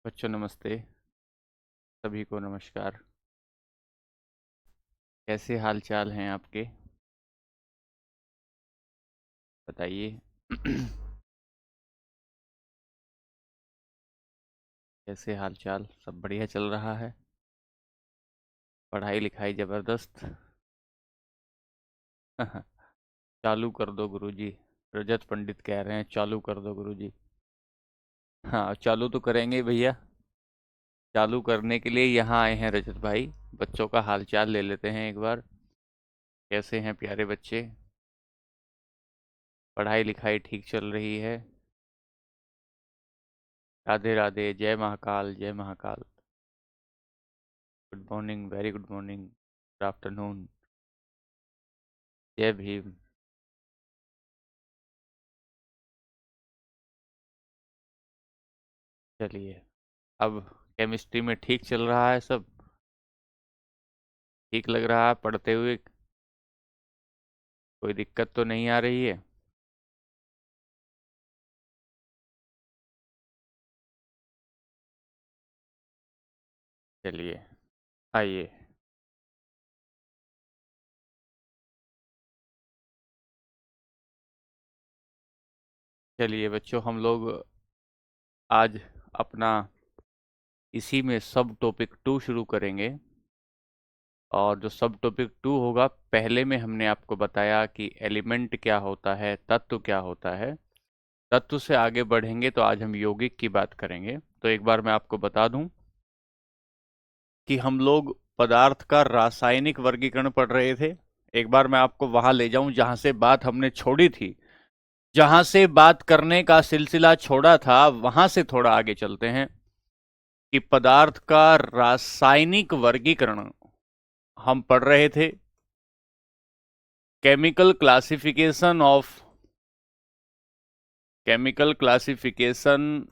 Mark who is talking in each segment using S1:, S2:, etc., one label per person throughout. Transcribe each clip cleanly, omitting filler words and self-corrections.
S1: बच्चों नमस्ते। सभी को नमस्कार। कैसे हाल चाल हैं आपके? बताइए। कैसे हाल चाल? सब बढ़िया चल रहा है? पढ़ाई लिखाई जबरदस्त? चालू कर दो गुरुजी। रजत पंडित कह रहे हैं चालू कर दो गुरुजी। हाँ, चालू तो करेंगे ही भैया। चालू करने के लिए यहाँ आए हैं रजत भाई। बच्चों का हाल चाल ले लेते हैं एक बार। कैसे हैं प्यारे बच्चे? पढ़ाई लिखाई ठीक चल रही है? राधे राधे, जय महाकाल, जय Mahakal. Good morning, very good morning, good afternoon, जय भीम। चलिए, अब केमिस्ट्री में ठीक चल रहा है सब? ठीक लग रहा है पढ़ते हुए? कोई दिक्कत तो नहीं आ रही है? चलिए, आइए। चलिए बच्चों, हम लोग आज अपना इसी में सब टॉपिक 2 शुरू करेंगे। और जो सब टॉपिक 2 होगा, पहले में हमने आपको बताया कि एलिमेंट क्या होता है, तत्व क्या होता है। तत्व से आगे बढ़ेंगे तो आज हम यौगिक की बात करेंगे। तो एक बार मैं आपको बता दूं कि हम लोग पदार्थ का रासायनिक वर्गीकरण पढ़ रहे थे। एक बार मैं आपको वहां ले जाऊं जहां से बात हमने छोड़ी थी। जहां से बात करने का सिलसिला छोड़ा था वहां से थोड़ा आगे चलते हैं कि पदार्थ का रासायनिक वर्गीकरण हम पढ़ रहे थे। Chemical classification of chemical classification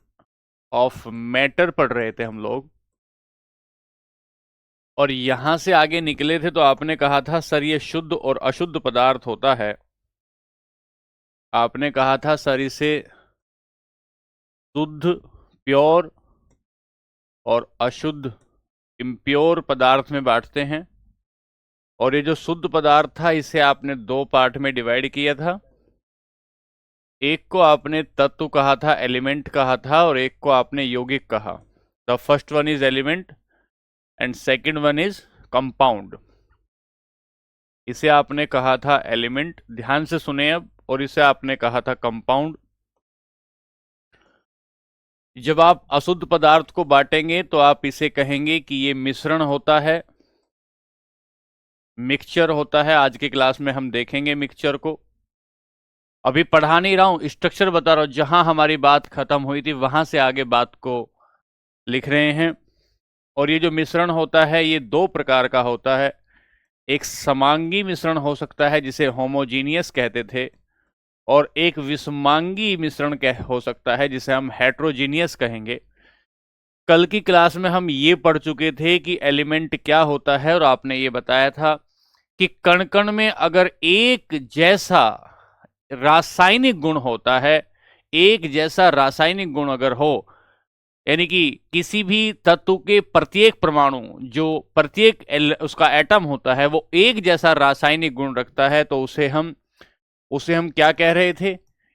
S1: of matter पढ़ रहे थे हम लोग। और यहां से आगे निकले थे तो आपने कहा था सर ये शुद्ध और अशुद्ध पदार्थ होता है। आपने कहा था सर इसे शुद्ध प्योर और अशुद्ध इम्प्योर पदार्थ में बांटते हैं। और ये जो शुद्ध पदार्थ था इसे आपने 2 पार्ट में डिवाइड किया था। एक को आपने तत्व कहा था, एलिमेंट कहा था, और एक को आपने यौगिक कहा। The first one is element and second one is compound. इसे आपने कहा था एलिमेंट, ध्यान से सुने अब, और इसे आपने कहा था कंपाउंड। जब आप अशुद्ध पदार्थ को बांटेंगे तो आप इसे कहेंगे कि ये मिश्रण होता है, मिक्सचर होता है। आज की क्लास में हम देखेंगे मिक्सचर को। अभी पढ़ा नहीं रहा हूं, स्ट्रक्चर बता रहा हूं। जहां हमारी बात खत्म हुई थी वहां से आगे बात को लिख रहे हैं। और ये जो मिश्रण होता है ये 2 प्रकार का होता है। एक समांगी मिश्रण हो सकता है जिसे होमोजीनियस कहते थे, और एक विषमांगी मिश्रण हो सकता है जिसे हम हेट्रोजीनियस कहेंगे। कल की क्लास में हम ये पढ़ चुके थे कि एलिमेंट क्या होता है, और आपने ये बताया था कि कण कण में अगर एक जैसा रासायनिक गुण होता है, एक जैसा रासायनिक गुण अगर हो, यानी कि किसी भी तत्व के प्रत्येक परमाणु, जो प्रत्येक उसका एटम होता है वो एक जैसा रासायनिक गुण रखता है, तो उसे हम क्या कह रहे थे?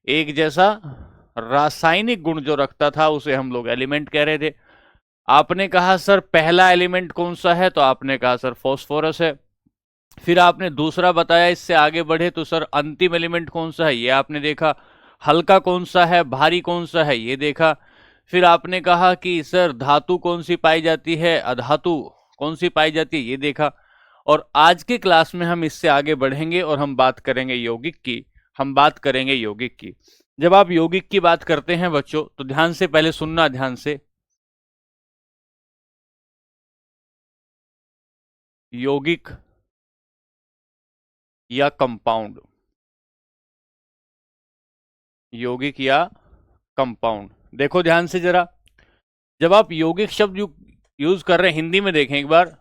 S1: एक जैसा रासायनिक गुण जो रखता था उसे हम लोग एलिमेंट कह रहे थे। आपने कहा सर पहला एलिमेंट कौन सा है? तो आपने कहा सर फॉस्फोरस है। फिर आपने दूसरा बताया, इससे आगे बढ़े तो सर अंतिम एलिमेंट कौन सा है ये आपने देखा। हल्का कौन सा है, भारी कौन सा है ये देखा। फिर आपने कहा कि सर धातु कौन सी पाई जाती है, अधातु कौन सी पाई जाती है, ये देखा। और आज के क्लास में हम इससे आगे बढ़ेंगे और हम बात करेंगे यौगिक की। हम बात करेंगे यौगिक की। जब आप यौगिक की बात करते हैं बच्चों तो ध्यान से पहले सुनना, ध्यान से। यौगिक या कंपाउंड, यौगिक या कंपाउंड, देखो ध्यान से जरा। जब आप यौगिक शब्द यूज कर रहे हैं, हिंदी में देखें एक बार।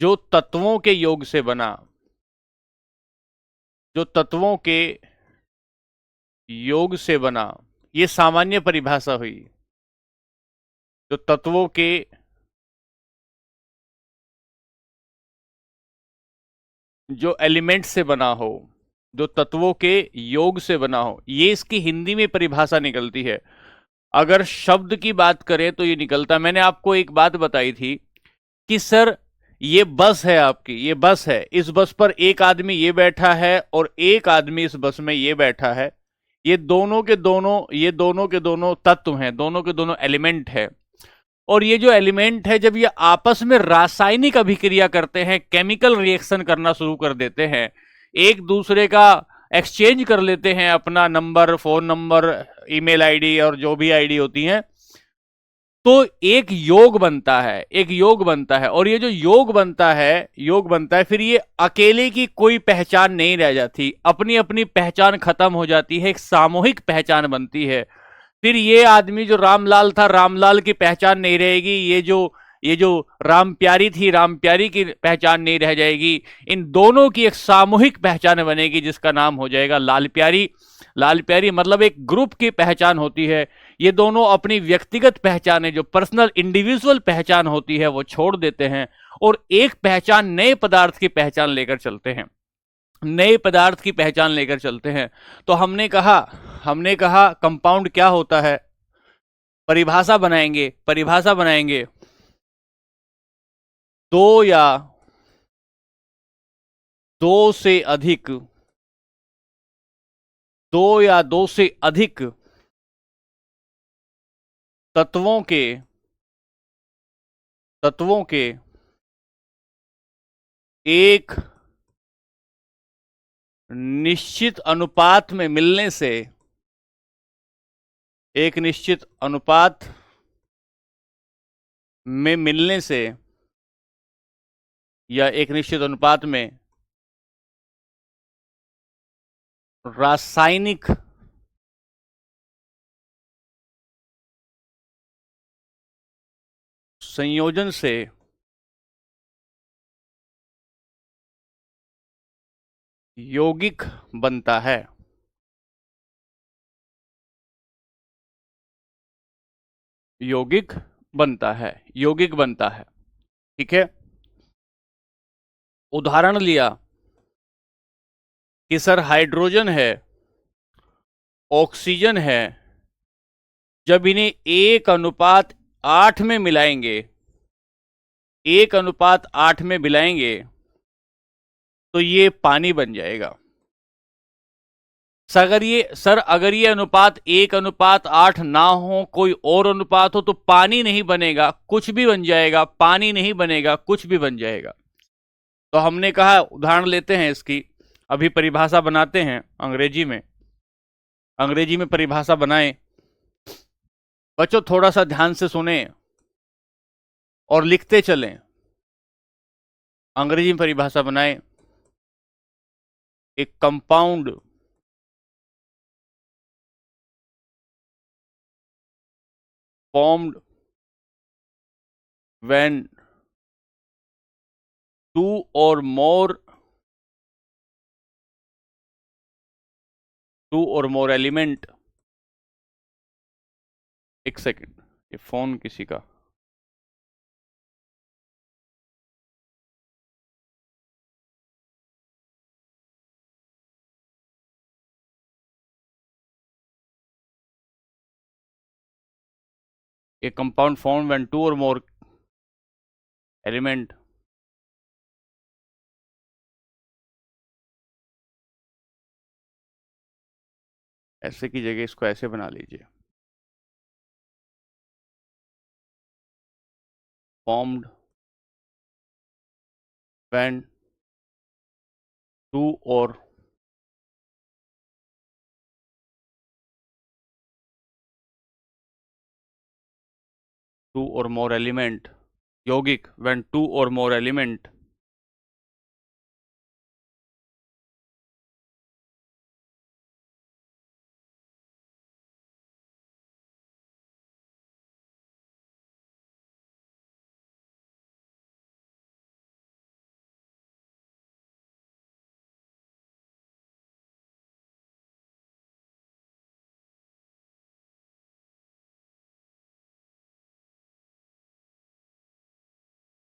S1: जो तत्वों के योग से बना, जो तत्वों के योग से बना, ये सामान्य परिभाषा हुई। जो तत्वों के जो एलिमेंट से बना हो, जो तत्वों के योग से बना हो, ये इसकी हिंदी में परिभाषा निकलती है। अगर शब्द की बात करें तो ये निकलता, मैंने आपको एक बात बताई थी कि सर ये बस है आपकी, ये बस है, इस बस पर एक आदमी ये बैठा है और एक आदमी इस बस में ये बैठा है, ये दोनों के दोनों, ये दोनों के दोनों तत्व हैं, दोनों के दोनों एलिमेंट है। और ये जो एलिमेंट है जब ये आपस में रासायनिक अभिक्रिया करते हैं, केमिकल रिएक्शन करना शुरू कर देते हैं, एक दूसरे का एक्सचेंज कर लेते हैं, अपना number, phone number, email ID और जो भी आईडी होती हैं, तो एक योग बनता है, एक योग बनता है। और ये जो योग बनता है, योग बनता है, फिर ये अकेले की कोई पहचान नहीं रह जाती, अपनी अपनी पहचान खत्म हो जाती है, एक सामूहिक पहचान बनती है। फिर ये आदमी जो रामलाल था, रामलाल की पहचान नहीं रहेगी, ये जो राम प्यारी थी, राम प्यारी की पहचान नहीं रह जाएगी, इन दोनों की एक सामूहिक पहचान बनेगी जिसका नाम हो जाएगा लाल प्यारी। लाल प्यारी मतलब एक ग्रुप की पहचान होती है। ये दोनों अपनी व्यक्तिगत पहचाने, जो पर्सनल इंडिविजुअल पहचान होती है, वो छोड़ देते हैं और एक पहचान, नए पदार्थ की पहचान लेकर चलते हैं, नए पदार्थ की पहचान लेकर चलते हैं। तो हमने कहा कंपाउंड क्या होता है, परिभाषा बनाएंगे, परिभाषा बनाएंगे। दो या दो से अधिक, दो या दो से अधिक तत्वों के, तत्वों के एक निश्चित अनुपात में मिलने से, एक निश्चित अनुपात में मिलने से, या एक निश्चित अनुपात में रासायनिक संयोजन से यौगिक बनता है। यौगिक बनता है, यौगिक बनता है। ठीक है। उदाहरण लिया कि सर हाइड्रोजन है, ऑक्सीजन है, जब इन्हें 1:8 में मिलाएंगे, 1:8 में मिलाएंगे, तो ये पानी बन जाएगा। अगर ये अनुपात 1:8 ना हो, कोई और अनुपात हो, तो पानी नहीं बनेगा, कुछ भी बन जाएगा, पानी नहीं बनेगा, कुछ भी बन जाएगा। तो हमने कहा उदाहरण लेते हैं इसकी, अभी परिभाषा बनाते हैं अंग्रेजी में, अंग्रेजी में परिभाषा बनाएं। बच्चों थोड़ा सा ध्यान से सुने और लिखते चलें। अंग्रेजी में परिभाषा बनाएं। एक compound formed when two or more element, एक सेकेंड, ये फोन किसी का, a compound formed when two or more element ऐसे की जगह इसको ऐसे बना लीजिए, formed when two or more element, यौगिक when two or more element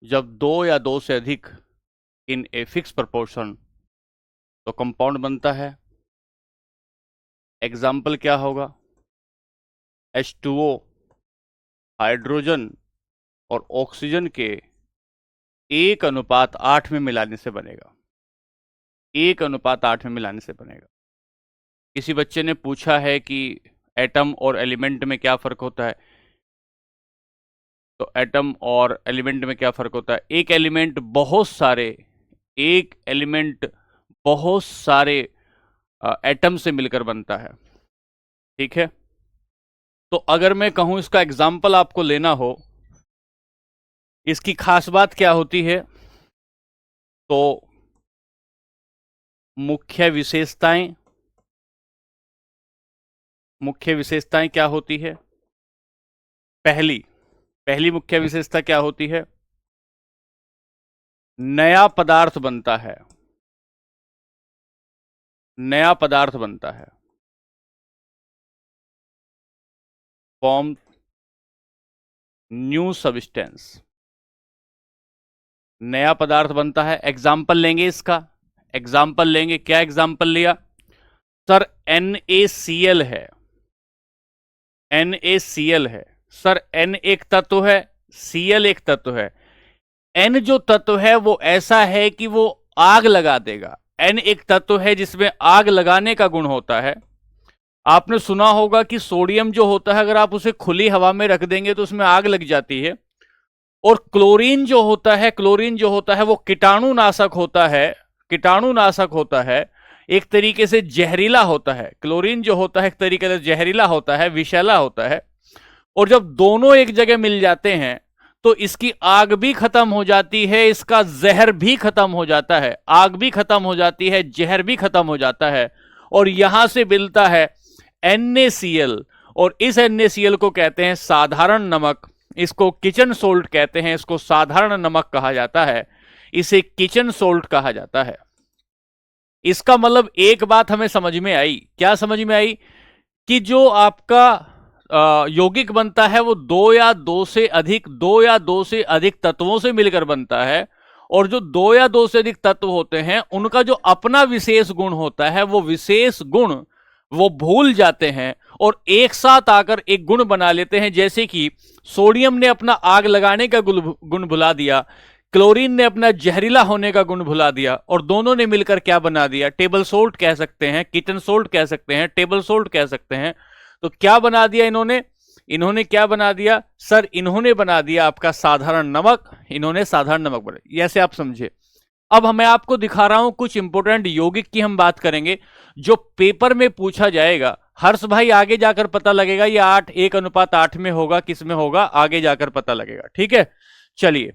S1: जब दो या दो से अधिक इन ए फिक्स प्रोपोर्शन तो कंपाउंड बनता है। एग्जाम्पल क्या होगा? H2O हाइड्रोजन और ऑक्सीजन के 1:8 में मिलाने से बनेगा। 1:8 में मिलाने से बनेगा। किसी बच्चे ने पूछा है कि एटम और एलिमेंट में क्या फर्क होता है, तो एटम और एलिमेंट में क्या फर्क होता है? एक एलिमेंट बहुत सारे एटम से मिलकर बनता है, ठीक है। तो अगर मैं कहूं इसका एग्जाम्पल आपको लेना हो, इसकी खास बात क्या होती है? तो मुख्य विशेषताएं क्या होती है? पहली मुख्य विशेषता क्या होती है? नया पदार्थ बनता है। फॉर्म न्यू सब्सटेंस, नया पदार्थ बनता है। एग्जाम्पल लेंगे इसका, क्या एग्जाम्पल लिया? सर NaCl है, सर N एक तत्व है, Cl एक तत्व है। N जो तत्व है वो ऐसा है कि वो आग लगा देगा। N एक तत्व है जिसमें आग लगाने का गुण होता है। आपने सुना होगा कि सोडियम जो होता है अगर आप उसे खुली हवा में रख देंगे तो उसमें आग लग जाती है। और क्लोरीन जो होता है वो कीटाणुनाशक होता है, एक तरीके से जहरीला होता है। क्लोरीन जो होता है एक तरीके से जहरीला होता है, विषैला होता है। और जब दोनों एक जगह मिल जाते हैं तो इसकी आग भी खत्म हो जाती है, इसका जहर भी खत्म हो जाता है। आग भी खत्म हो जाती है, जहर भी खत्म हो जाता है, और यहां से मिलता है NaCl। और इस NaCl को कहते हैं साधारण नमक, इसको किचन सोल्ट कहते हैं, इसको साधारण नमक कहा जाता है, इसे किचन सोल्ट कहा जाता है। इसका मतलब एक बात हमें समझ में आई। क्या समझ में आई? कि जो आपका यौगिक बनता है वो दो या दो से अधिक तत्वों से मिलकर बनता है। और जो दो या दो से अधिक तत्व होते हैं उनका जो अपना विशेष गुण होता है वो विशेष गुण वो भूल जाते हैं और एक साथ आकर एक गुण बना लेते हैं। जैसे कि सोडियम ने अपना आग लगाने का गुण भुला दिया, क्लोरीन ने अपना जहरीला होने का गुण भुला दिया, और दोनों ने मिलकर क्या बना दिया? टेबल सोल्ट कह सकते हैं, किचन सोल्ट कह सकते हैं, टेबल सोल्ट कह सकते हैं। तो क्या बना दिया इन्होंने क्या बना दिया? सर इन्होंने बना दिया आपका साधारण नमक, इन्होंने साधारण नमक बना। ऐसे आप समझे। अब मैं आपको दिखा रहा हूं कुछ इंपोर्टेंट यौगिक की हम बात करेंगे जो पेपर में पूछा जाएगा। हर्ष भाई आगे जाकर पता लगेगा ये 1:8 में होगा, किस में होगा, आगे जाकर पता लगेगा। ठीक है, चलिए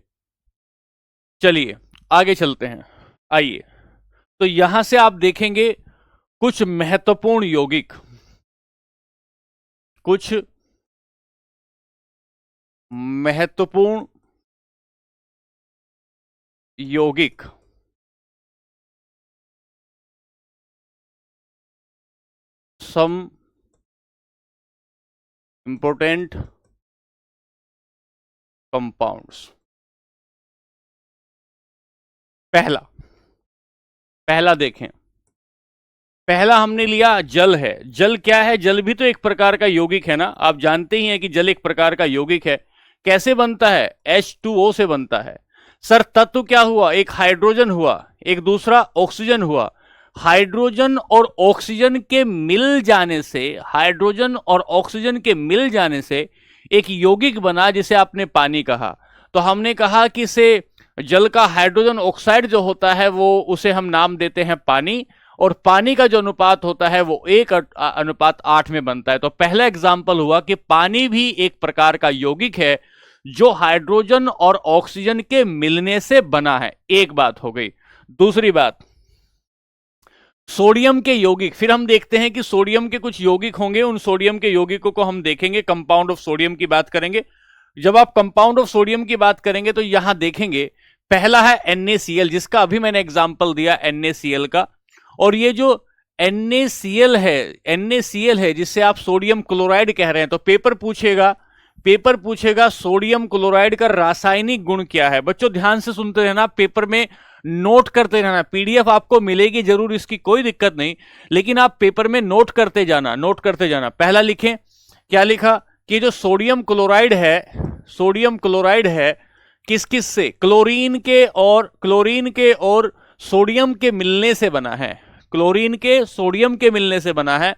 S1: आगे चलते हैं। आइए, तो यहां से आप देखेंगे कुछ महत्वपूर्ण यौगिक सम इंपोर्टेंट कंपाउंड्स। पहला देखें, पहला हमने लिया जल है। जल क्या है? जल भी तो एक प्रकार का यौगिक है ना। आप जानते ही हैं कि जल एक प्रकार का यौगिक है। कैसे बनता है? H2O से बनता है। सर तत्व क्या हुआ? एक हाइड्रोजन हुआ, एक दूसरा ऑक्सीजन हुआ। हाइड्रोजन और ऑक्सीजन के मिल जाने से एक यौगिक बना जिसे आपने पानी कहा। तो हमने कहा कि इसे जल का हाइड्रोजन ऑक्साइड जो होता है वो उसे हम नाम देते हैं पानी, और पानी का जो अनुपात होता है वो 1:8 में बनता है। तो पहला एग्जाम्पल हुआ कि पानी भी एक प्रकार का यौगिक है जो हाइड्रोजन और ऑक्सीजन के मिलने से बना है। एक बात हो गई। दूसरी बात, सोडियम के यौगिक। फिर हम देखते हैं कि सोडियम के कुछ यौगिक होंगे, उन सोडियम के यौगिकों को हम देखेंगे, कंपाउंड ऑफ सोडियम की बात करेंगे। जब आप कंपाउंड ऑफ सोडियम की बात करेंगे तो यहां देखेंगे पहला है NaCl, जिसका अभी मैंने एग्जाम्पल दिया NaCl का। और ये जो NaCl है जिससे आप सोडियम क्लोराइड कह रहे हैं, तो पेपर पूछेगा पेपर पूछेगा सोडियम क्लोराइड का रासायनिक गुण क्या है। बच्चों ध्यान से सुनते रहना, पेपर में नोट करते रहना। पीडीएफ आपको मिलेगी जरूर, इसकी कोई दिक्कत नहीं, लेकिन आप पेपर में नोट करते जाना, नोट करते जाना। पहला लिखें, क्या लिखा कि जो सोडियम क्लोराइड है, सोडियम क्लोराइड है किस किस से, क्लोरीन के और सोडियम के मिलने से बना है, क्लोरीन के सोडियम के मिलने से बना है।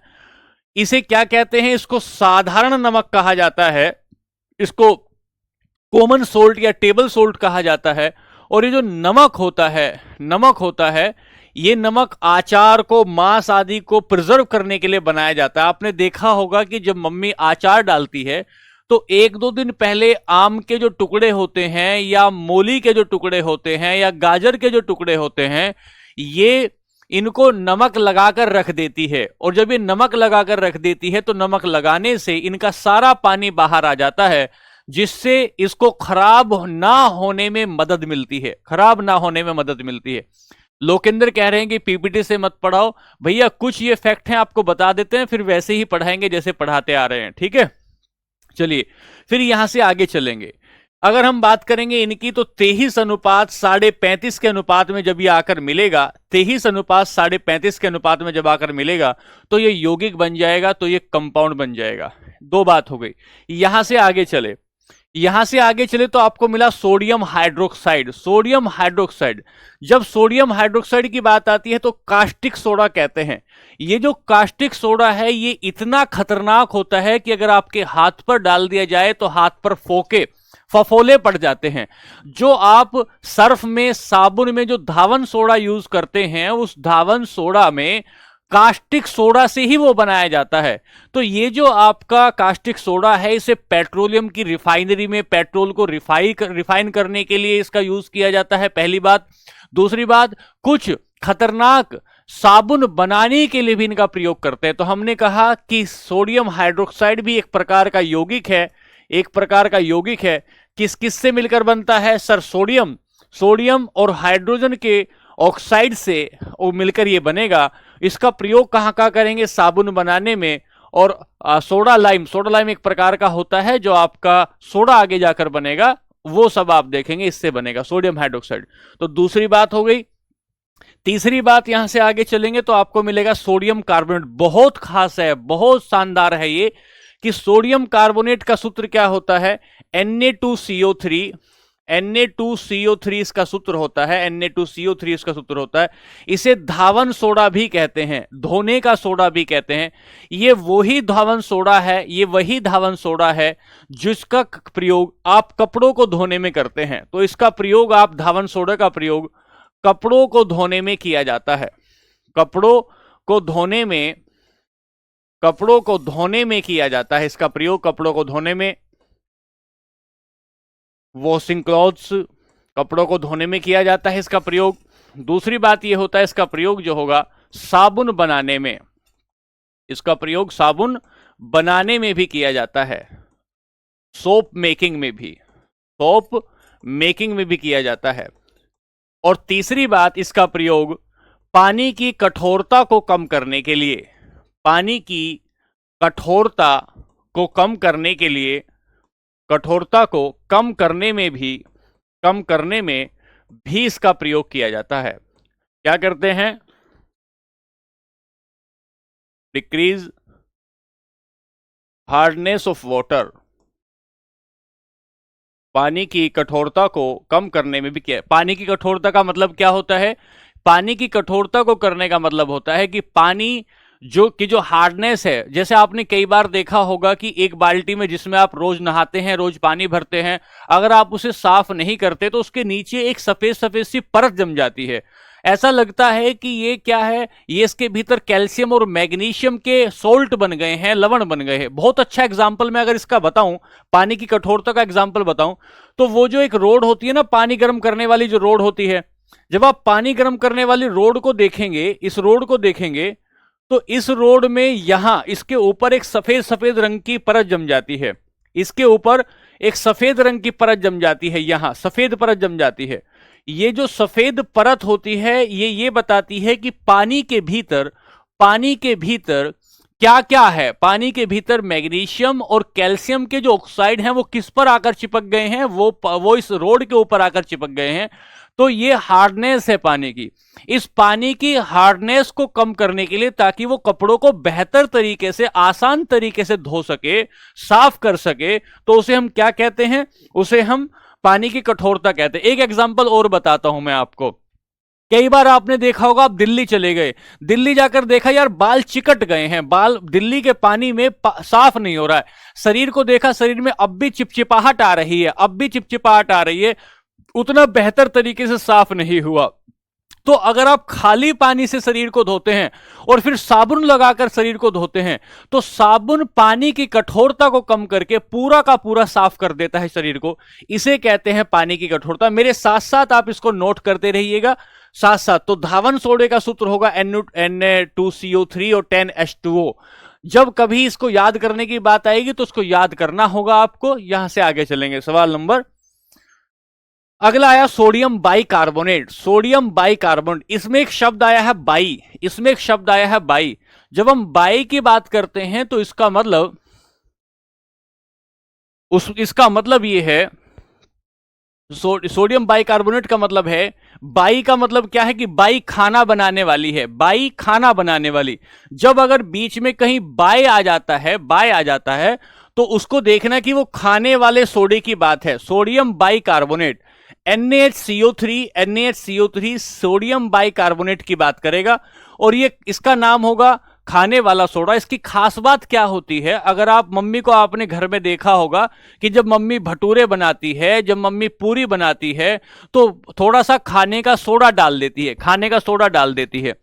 S1: इसे क्या कहते हैं, इसको साधारण नमक कहा जाता है, इसको कॉमन सोल्ट या टेबल सोल्ट कहा जाता है। और ये जो नमक होता है, ये नमक आचार को, मांस आदि को प्रिजर्व करने के लिए बनाया जाता है। आपने देखा होगा कि जब मम्मी आचार डालती है तो एक दो दिन पहले आम के जो टुकड़े होते हैं या मूली के जो टुकड़े होते हैं या गाजर के जो टुकड़े होते हैं, ये इनको नमक लगाकर रख देती है। और जब ये नमक लगाकर रख देती है तो नमक लगाने से इनका सारा पानी बाहर आ जाता है, जिससे इसको खराब ना होने में मदद मिलती है, खराब ना होने में मदद मिलती है। लोकेंद्र कह रहे हैं कि पीपीटी से मत पढ़ाओ भैया, कुछ ये फैक्ट हैं आपको बता देते हैं, फिर वैसे ही पढ़ाएंगे जैसे पढ़ाते आ रहे हैं, ठीक है। चलिए फिर यहां से आगे चलेंगे। अगर हम बात करेंगे इनकी, तो 23 अनुपात 35.5 के अनुपात में जब ये आकर मिलेगा, 23 अनुपात 35.5 के अनुपात में जब आकर मिलेगा तो ये यौगिक बन जाएगा, तो ये कंपाउंड बन जाएगा। दो बात हो गई। यहां से आगे चले तो आपको मिला सोडियम हाइड्रोक्साइड। सोडियम हाइड्रोक्साइड, जब सोडियम हाइड्रोक्साइड की बात आती है तो कास्टिक सोडा कहते हैं। ये जो कास्टिक सोडा है ये इतना खतरनाक होता है कि अगर आपके हाथ पर डाल दिया जाए तो हाथ पर फफोले पड़ जाते हैं। जो आप सर्फ में, साबुन में जो धावन सोडा यूज करते हैं, उस धावन सोडा में कास्टिक सोडा से ही वो बनाया जाता है। तो ये जो आपका कास्टिक सोडा है, इसे पेट्रोलियम की रिफाइनरी में पेट्रोल को रिफाइन करने के लिए इसका यूज किया जाता है, पहली बात। दूसरी बात, कुछ खतरनाक साबुन बनाने के लिए भी इनका प्रयोग करते हैं। तो हमने कहा कि सोडियम हाइड्रोक्साइड भी एक प्रकार का यौगिक है, एक प्रकार का यौगिक है। किस किस से मिलकर बनता है सर? सोडियम और हाइड्रोजन के ऑक्साइड से वो मिलकर ये बनेगा। इसका प्रयोग कहां कहां करेंगे? साबुन बनाने में। और सोडा लाइम एक प्रकार का होता है जो आपका सोडा आगे जाकर बनेगा, वो सब आप देखेंगे इससे बनेगा सोडियम हाइड्रोक्साइड। तो दूसरी बात हो गई। तीसरी बात, यहां से आगे चलेंगे तो आपको मिलेगा सोडियम कार्बोनेट। बहुत खास है, बहुत शानदार है ये, कि सोडियम कार्बोनेट का सूत्र क्या होता है? Na2CO3 इसका सूत्र होता है, Na2CO3 इसका सूत्र होता है। इसे धावन सोडा भी कहते हैं, धोने का सोडा भी कहते हैं। ये वही धावन सोडा है जिसका प्रयोग आप कपड़ों को धोने में करते हैं। तो इसका प्रयोग, आप धावन सोडा का प्रयोग कपड़ों को धोने में किया जाता है, कपड़ों को धोने में किया जाता है। इसका प्रयोग कपड़ों को धोने में, वॉशिंग क्लॉथ्स, कपड़ों को धोने में किया जाता है इसका प्रयोग। दूसरी बात यह होता है, इसका प्रयोग जो होगा साबुन बनाने में, इसका प्रयोग साबुन बनाने में भी किया जाता है, सोप मेकिंग में भी किया जाता है। और तीसरी बात, इसका प्रयोग पानी की कठोरता को कम करने के लिए, पानी की कठोरता को कम करने के लिए, कठोरता को कम करने में भी इसका प्रयोग किया जाता है। क्या करते हैं? डिक्रीज हार्डनेस ऑफ वाटर, पानी की कठोरता को कम करने में भी किया। पानी की कठोरता का मतलब क्या होता है? पानी की कठोरता को करने का मतलब होता है कि पानी जो हार्डनेस है, जैसे आपने कई बार देखा होगा कि एक बाल्टी में जिसमें आप रोज नहाते हैं, रोज पानी भरते हैं, अगर आप उसे साफ नहीं करते तो उसके नीचे एक सफेद सफेद सी परत जम जाती है। ऐसा लगता है कि ये क्या है, ये इसके भीतर कैल्शियम और मैग्नीशियम के सोल्ट बन गए हैं, लवण बन गए हैं। बहुत अच्छा एग्जाम्पल मैं अगर इसका बताऊं, पानी की कठोरता का एग्जाम्पल बताऊं, तो वो जो एक रोड होती है ना, पानी गर्म करने वाली जो रोड होती है, जब आप पानी गर्म करने वाली रोड को देखेंगे, इस रोड को देखेंगे, तो इस रोड में यहां इसके ऊपर एक सफेद रंग की परत जम जाती है, इसके ऊपर एक सफेद रंग की परत जम जाती है, यहां सफेद परत जम जाती है। ये जो सफेद परत होती है, ये बताती है कि पानी के भीतर क्या क्या है पानी के भीतर, मैग्नीशियम और कैल्शियम के जो ऑक्साइड हैं वो किस पर आकर चिपक गए हैं, वो इस रोड के ऊपर आकर चिपक गए हैं। तो ये हार्डनेस है पानी की। इस पानी की हार्डनेस को कम करने के लिए, ताकि वो कपड़ों को बेहतर तरीके से, आसान तरीके से धो सके, साफ कर सके, तो उसे हम क्या कहते हैं, उसे हम पानी की कठोरता कहते हैं। एक एग्जांपल और बताता हूं मैं आपको। कई बार आपने देखा होगा, आप दिल्ली चले गए, दिल्ली जाकर देखा यार बाल चिकट गए हैं, बाल दिल्ली के पानी में साफ नहीं हो रहा है। शरीर को देखा, शरीर में अब भी चिपचिपाहट आ रही है, अब भी चिपचिपाहट आ रही है, उतना बेहतर तरीके से साफ नहीं हुआ। तो अगर आप खाली पानी से शरीर को धोते हैं और फिर साबुन लगाकर शरीर को धोते हैं, तो साबुन पानी की कठोरता को कम करके पूरा का पूरा साफ कर देता है शरीर को। इसे कहते हैं पानी की कठोरता। मेरे साथ साथ आप इसको नोट करते रहिएगा साथ साथ। तो धावन सोडे का सूत्र होगा Na2CO3 और 10H2O। जब कभी इसको याद करने की बात आएगी तो उसको याद करना होगा आपको। यहां से आगे चलेंगे, सवाल नंबर अगला आया सोडियम बाइकार्बोनेट। सोडियम बाइकार्बोनेट, इसमें एक शब्द आया है बाई, इसमें एक शब्द आया है बाई। जब हम बाई की बात करते हैं तो इसका मतलब इसका मतलब ये है, सोडियम बाइकार्बोनेट का मतलब है, बाई का मतलब क्या है कि बाई खाना बनाने वाली है, बाई खाना बनाने वाली। जब अगर बीच में कहीं बाय आ जाता है, बाय आ जाता है, तो उसको देखना कि वो खाने वाले सोडे की बात है। Sodium bicarbonate, NaHCO3 sodium bicarbonate की बात करेगा, और ये इसका नाम होगा खाने वाला सोडा। इसकी खास बात क्या होती है, अगर आप मम्मी को आपने घर में देखा होगा कि जब मम्मी भटूरे बनाती है, जब मम्मी पूरी बनाती है, तो थोड़ा सा खाने का सोडा डाल देती है, खाने का सोडा डाल देती है।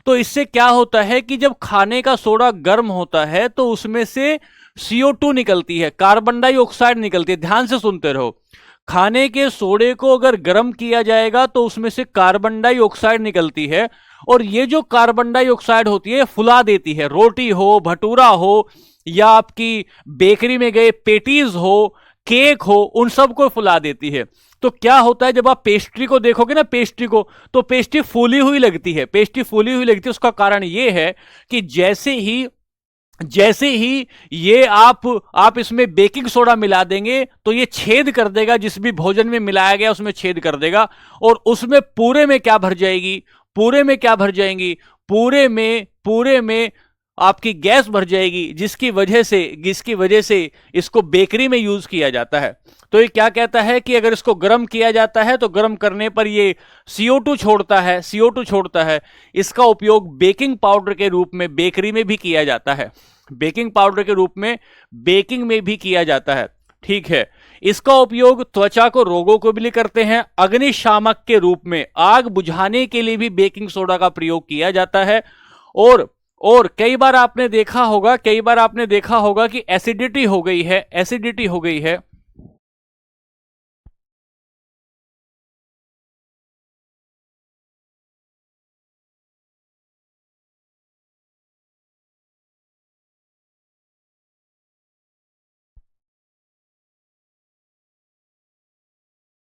S1: तो इससे क्या होता है कि जब खाने का सोडा गर्म होता है तो उसमें से CO2 निकलती है, कार्बन डाइऑक्साइड निकलती है। ध्यान से सुनते रहो, खाने के सोडे को अगर गर्म किया जाएगा तो उसमें से कार्बन डाइऑक्साइड निकलती है, और ये जो कार्बन डाइऑक्साइड होती है फुला देती है। रोटी हो, भटूरा हो, या आपकी बेकरी में गए पेटीज हो, केक हो, उन सबको फुला देती है। तो क्या होता है, जब आप पेस्ट्री को देखोगे ना, पेस्ट्री को, तो पेस्ट्री फूली हुई लगती है, पेस्ट्री फूली हुई लगती है। उसका कारण यह है कि जैसे ही ये आप इसमें बेकिंग सोडा मिला देंगे तो ये छेद कर देगा, जिस भी भोजन में मिलाया गया उसमें छेद कर देगा, और उसमें पूरे में क्या भर जाएगी, पूरे में क्या भर जाएंगी, पूरे में आपकी गैस भर जाएगी, जिसकी वजह से इसको बेकरी में यूज किया जाता है। तो ये क्या कहता है कि अगर इसको गर्म किया जाता है तो गर्म करने पर ये CO2 छोड़ता है। इसका उपयोग बेकिंग पाउडर के रूप में बेकरी में भी किया जाता है, बेकिंग पाउडर के रूप में बेकिंग में भी किया जाता है। ठीक है, इसका उपयोग त्वचा को रोगों को भी करते हैं, अग्निशामक के रूप में आग बुझाने के लिए भी बेकिंग सोडा का प्रयोग किया जाता है। और कई बार आपने देखा होगा कि एसिडिटी हो गई है,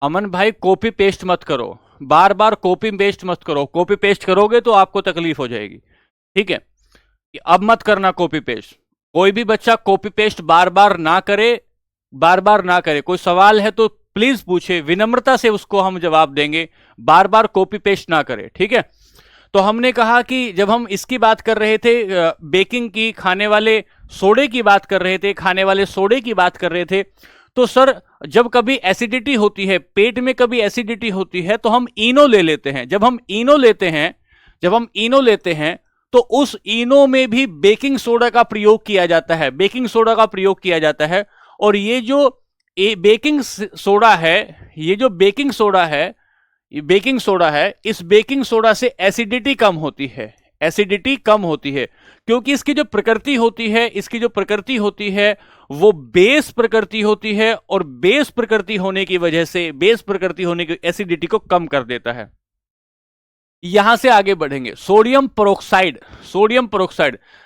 S1: अमन भाई कॉपी पेस्ट मत करो, बार बार कॉपी पेस्ट मत करो। कॉपी पेस्ट करोगे तो आपको तकलीफ हो जाएगी। ठीक है, अब मत करना कॉपी पेस्ट। कोई भी बच्चा कॉपी पेस्ट बार बार ना करे। कोई सवाल है तो प्लीज पूछे, विनम्रता से उसको हम जवाब देंगे। बार बार कॉपी पेस्ट ना करे, ठीक है। तो हमने कहा कि जब हम इसकी बात कर रहे थे, बेकिंग की, खाने वाले सोडे की बात कर रहे थे, तो सर जब कभी एसिडिटी होती है, पेट में कभी एसिडिटी होती है, तो हम इनो ले लेते हैं। जब हम इनो लेते हैं तो उस इनो में भी बेकिंग सोडा का प्रयोग किया जाता है। और ये जो बेकिंग सोडा है, इस बेकिंग सोडा से एसिडिटी कम होती है, क्योंकि इसकी जो प्रकृति होती है वो बेस प्रकृति होती है, और बेस प्रकृति होने की एसिडिटी को कम कर देता है। यहां से आगे बढ़ेंगे, सोडियम पेरोक्साइड।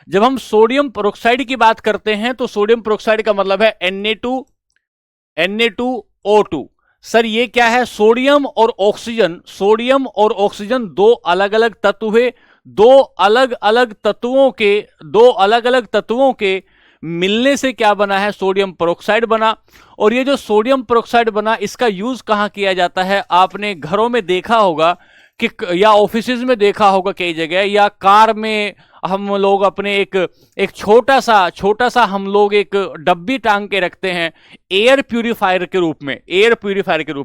S1: जब हम सोडियम पेरोक्साइड की बात करते हैं तो सोडियम पेरोक्साइड का मतलब है Na2O2। सर ये क्या है? सोडियम और ऑक्सीजन दो अलग अलग तत्व हुए, दो अलग अलग तत्वों के मिलने से क्या बना है, सोडियम पेरोक्साइड बना। और ये जो सोडियम पेरोक्साइड बना, इसका यूज कहां किया जाता है, आपने घरों में देखा होगा कि, या ऑफिसेज में देखा होगा कई जगह, या कार में हम लोग अपने एक छोटा सा हम लोग एक डब्बी टांग के रखते हैं एयर प्यूरिफायर के रूप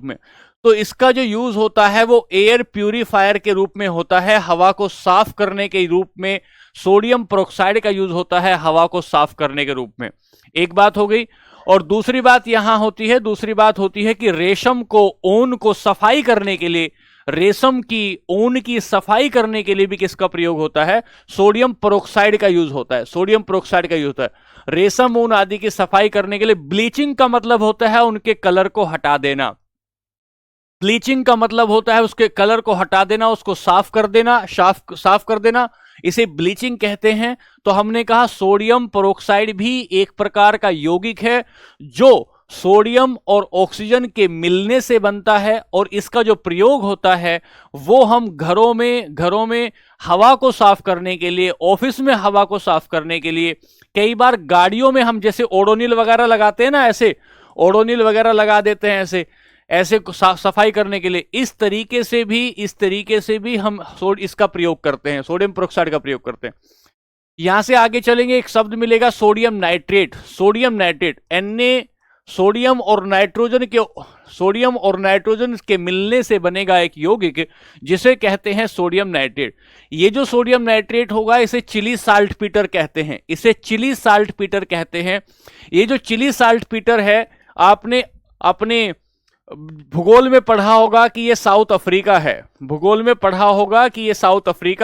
S1: में। तो इसका जो यूज होता है वो एयर प्यूरिफायर के रूप में होता है, हवा को साफ करने के रूप में सोडियम पेरोक्साइड का यूज होता है हवा को साफ करने के रूप में। एक बात हो गई। और दूसरी बात होती है कि रेशम को सफाई करने के लिए, रेशम की ऊन की सफाई करने के लिए भी किसका प्रयोग होता है, सोडियम पेरोक्साइड का यूज होता है। रेशम ऊन आदि की सफाई करने के लिए ब्लीचिंग का मतलब होता है उनके कलर को हटा देना। उसके कलर को हटा देना, उसको साफ कर देना, इसे ब्लीचिंग कहते हैं। तो हमने कहा सोडियम पेरोक्साइड भी एक प्रकार का यौगिक है जो सोडियम और ऑक्सीजन के मिलने से बनता है, और इसका जो प्रयोग होता है वो हम घरों में हवा को साफ करने के लिए, ऑफिस में हवा को साफ करने के लिए, कई बार गाड़ियों में हम जैसे ओडोनिल वगैरह लगाते हैं ना, ऐसे ओडोनिल वगैरह लगा देते हैं ऐसे सफाई करने के लिए। इस तरीके से भी हम इसका प्रयोग करते हैं, सोडियम पेरोक्साइड का प्रयोग करते हैं। यहां से आगे चलेंगे, एक शब्द मिलेगा सोडियम नाइट्रेट। सोडियम और नाइट्रोजन के मिलने से बनेगा एक यौगिक जिसे कहते हैं सोडियम नाइट्रेट। ये जो सोडियम नाइट्रेट होगा इसे चिली साल्ट पीटर कहते हैं। ये जो चिली साल्ट पीटर है, आपने अपने भूगोल में पढ़ा होगा कि ये साउथ अफ्रीका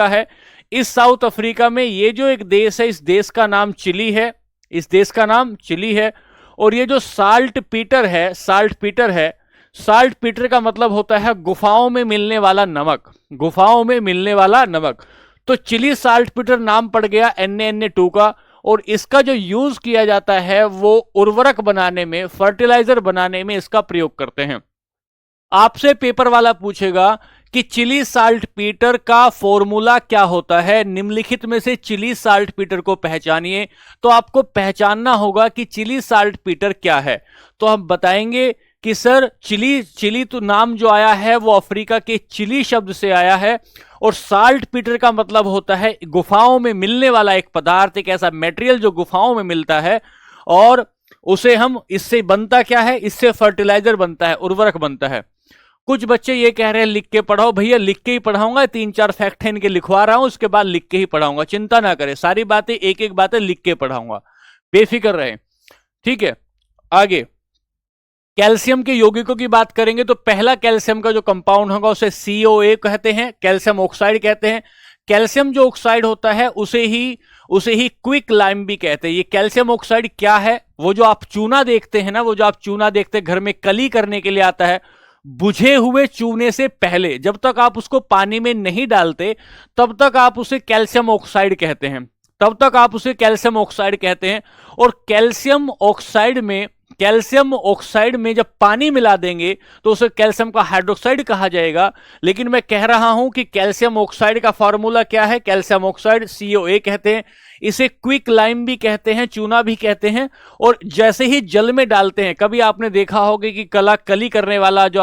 S1: है। इस साउथ अफ्रीका में ये जो एक देश है, इस देश का नाम चिली है। और ये जो साल्ट पीटर है, साल्ट पीटर का मतलब होता है गुफाओं में मिलने वाला नमक। तो चिली साल्ट पीटर नाम पड़ गया Na2 का। और इसका जो यूज किया जाता है वो उर्वरक बनाने में, फर्टिलाइजर बनाने में इसका प्रयोग करते हैं। आपसे पेपर वाला पूछेगा कि चिली साल्ट पीटर का फॉर्मूला क्या होता है, निम्नलिखित में से चिली साल्ट पीटर को पहचानिए। तो आपको पहचानना होगा कि चिली साल्ट पीटर क्या है। तो हम बताएंगे कि सर चिली तो नाम जो आया है वो अफ्रीका के चिली शब्द से आया है, और साल्ट पीटर का मतलब होता है गुफाओं में मिलने वाला एक पदार्थ, एक ऐसा मटेरियल जो गुफाओं में मिलता है, और उसे हम, इससे बनता क्या है, इससे फर्टिलाइजर बनता है, उर्वरक बनता है। कुछ बच्चे ये कह रहे हैं लिख के पढ़ाओ। भैया लिख के ही पढ़ाऊंगा, 3-4 फैक्ट है इनके लिखवा रहा हूं, उसके बाद लिख के ही पढ़ाऊंगा, चिंता ना करें, सारी बातें एक बातें लिख के पढ़ाऊंगा, बेफिक्र रहे, ठीक है। आगे कैल्शियम के यौगिकों की बात करेंगे तो पहला कैल्शियम का जो कंपाउंड होगा उसे COA कहते हैं, कैल्शियम ऑक्साइड कहते हैं। कैल्शियम जो ऑक्साइड होता है उसे ही क्विक लाइम भी कहते हैं। ये कैल्शियम ऑक्साइड क्या है, वो जो आप चूना देखते हैं ना, घर में कली करने के लिए आता है, बुझे हुए चूने से पहले जब तक आप उसको पानी में नहीं डालते तब तक आप उसे कैल्शियम ऑक्साइड कहते हैं। और कैल्शियम ऑक्साइड में जब पानी मिला देंगे तो उसे कैल्शियम का हाइड्रोक्साइड कहा जाएगा। लेकिन मैं कह रहा हूं कि कैल्शियम ऑक्साइड का फॉर्मूला क्या है, कैल्शियम ऑक्साइड COA कहते हैं। इसे क्विक लाइम भी कहते हैं, चूना भी कहते हैं। और जैसे ही जल में डालते हैं, कभी आपने देखा होगा कि कली करने वाला जो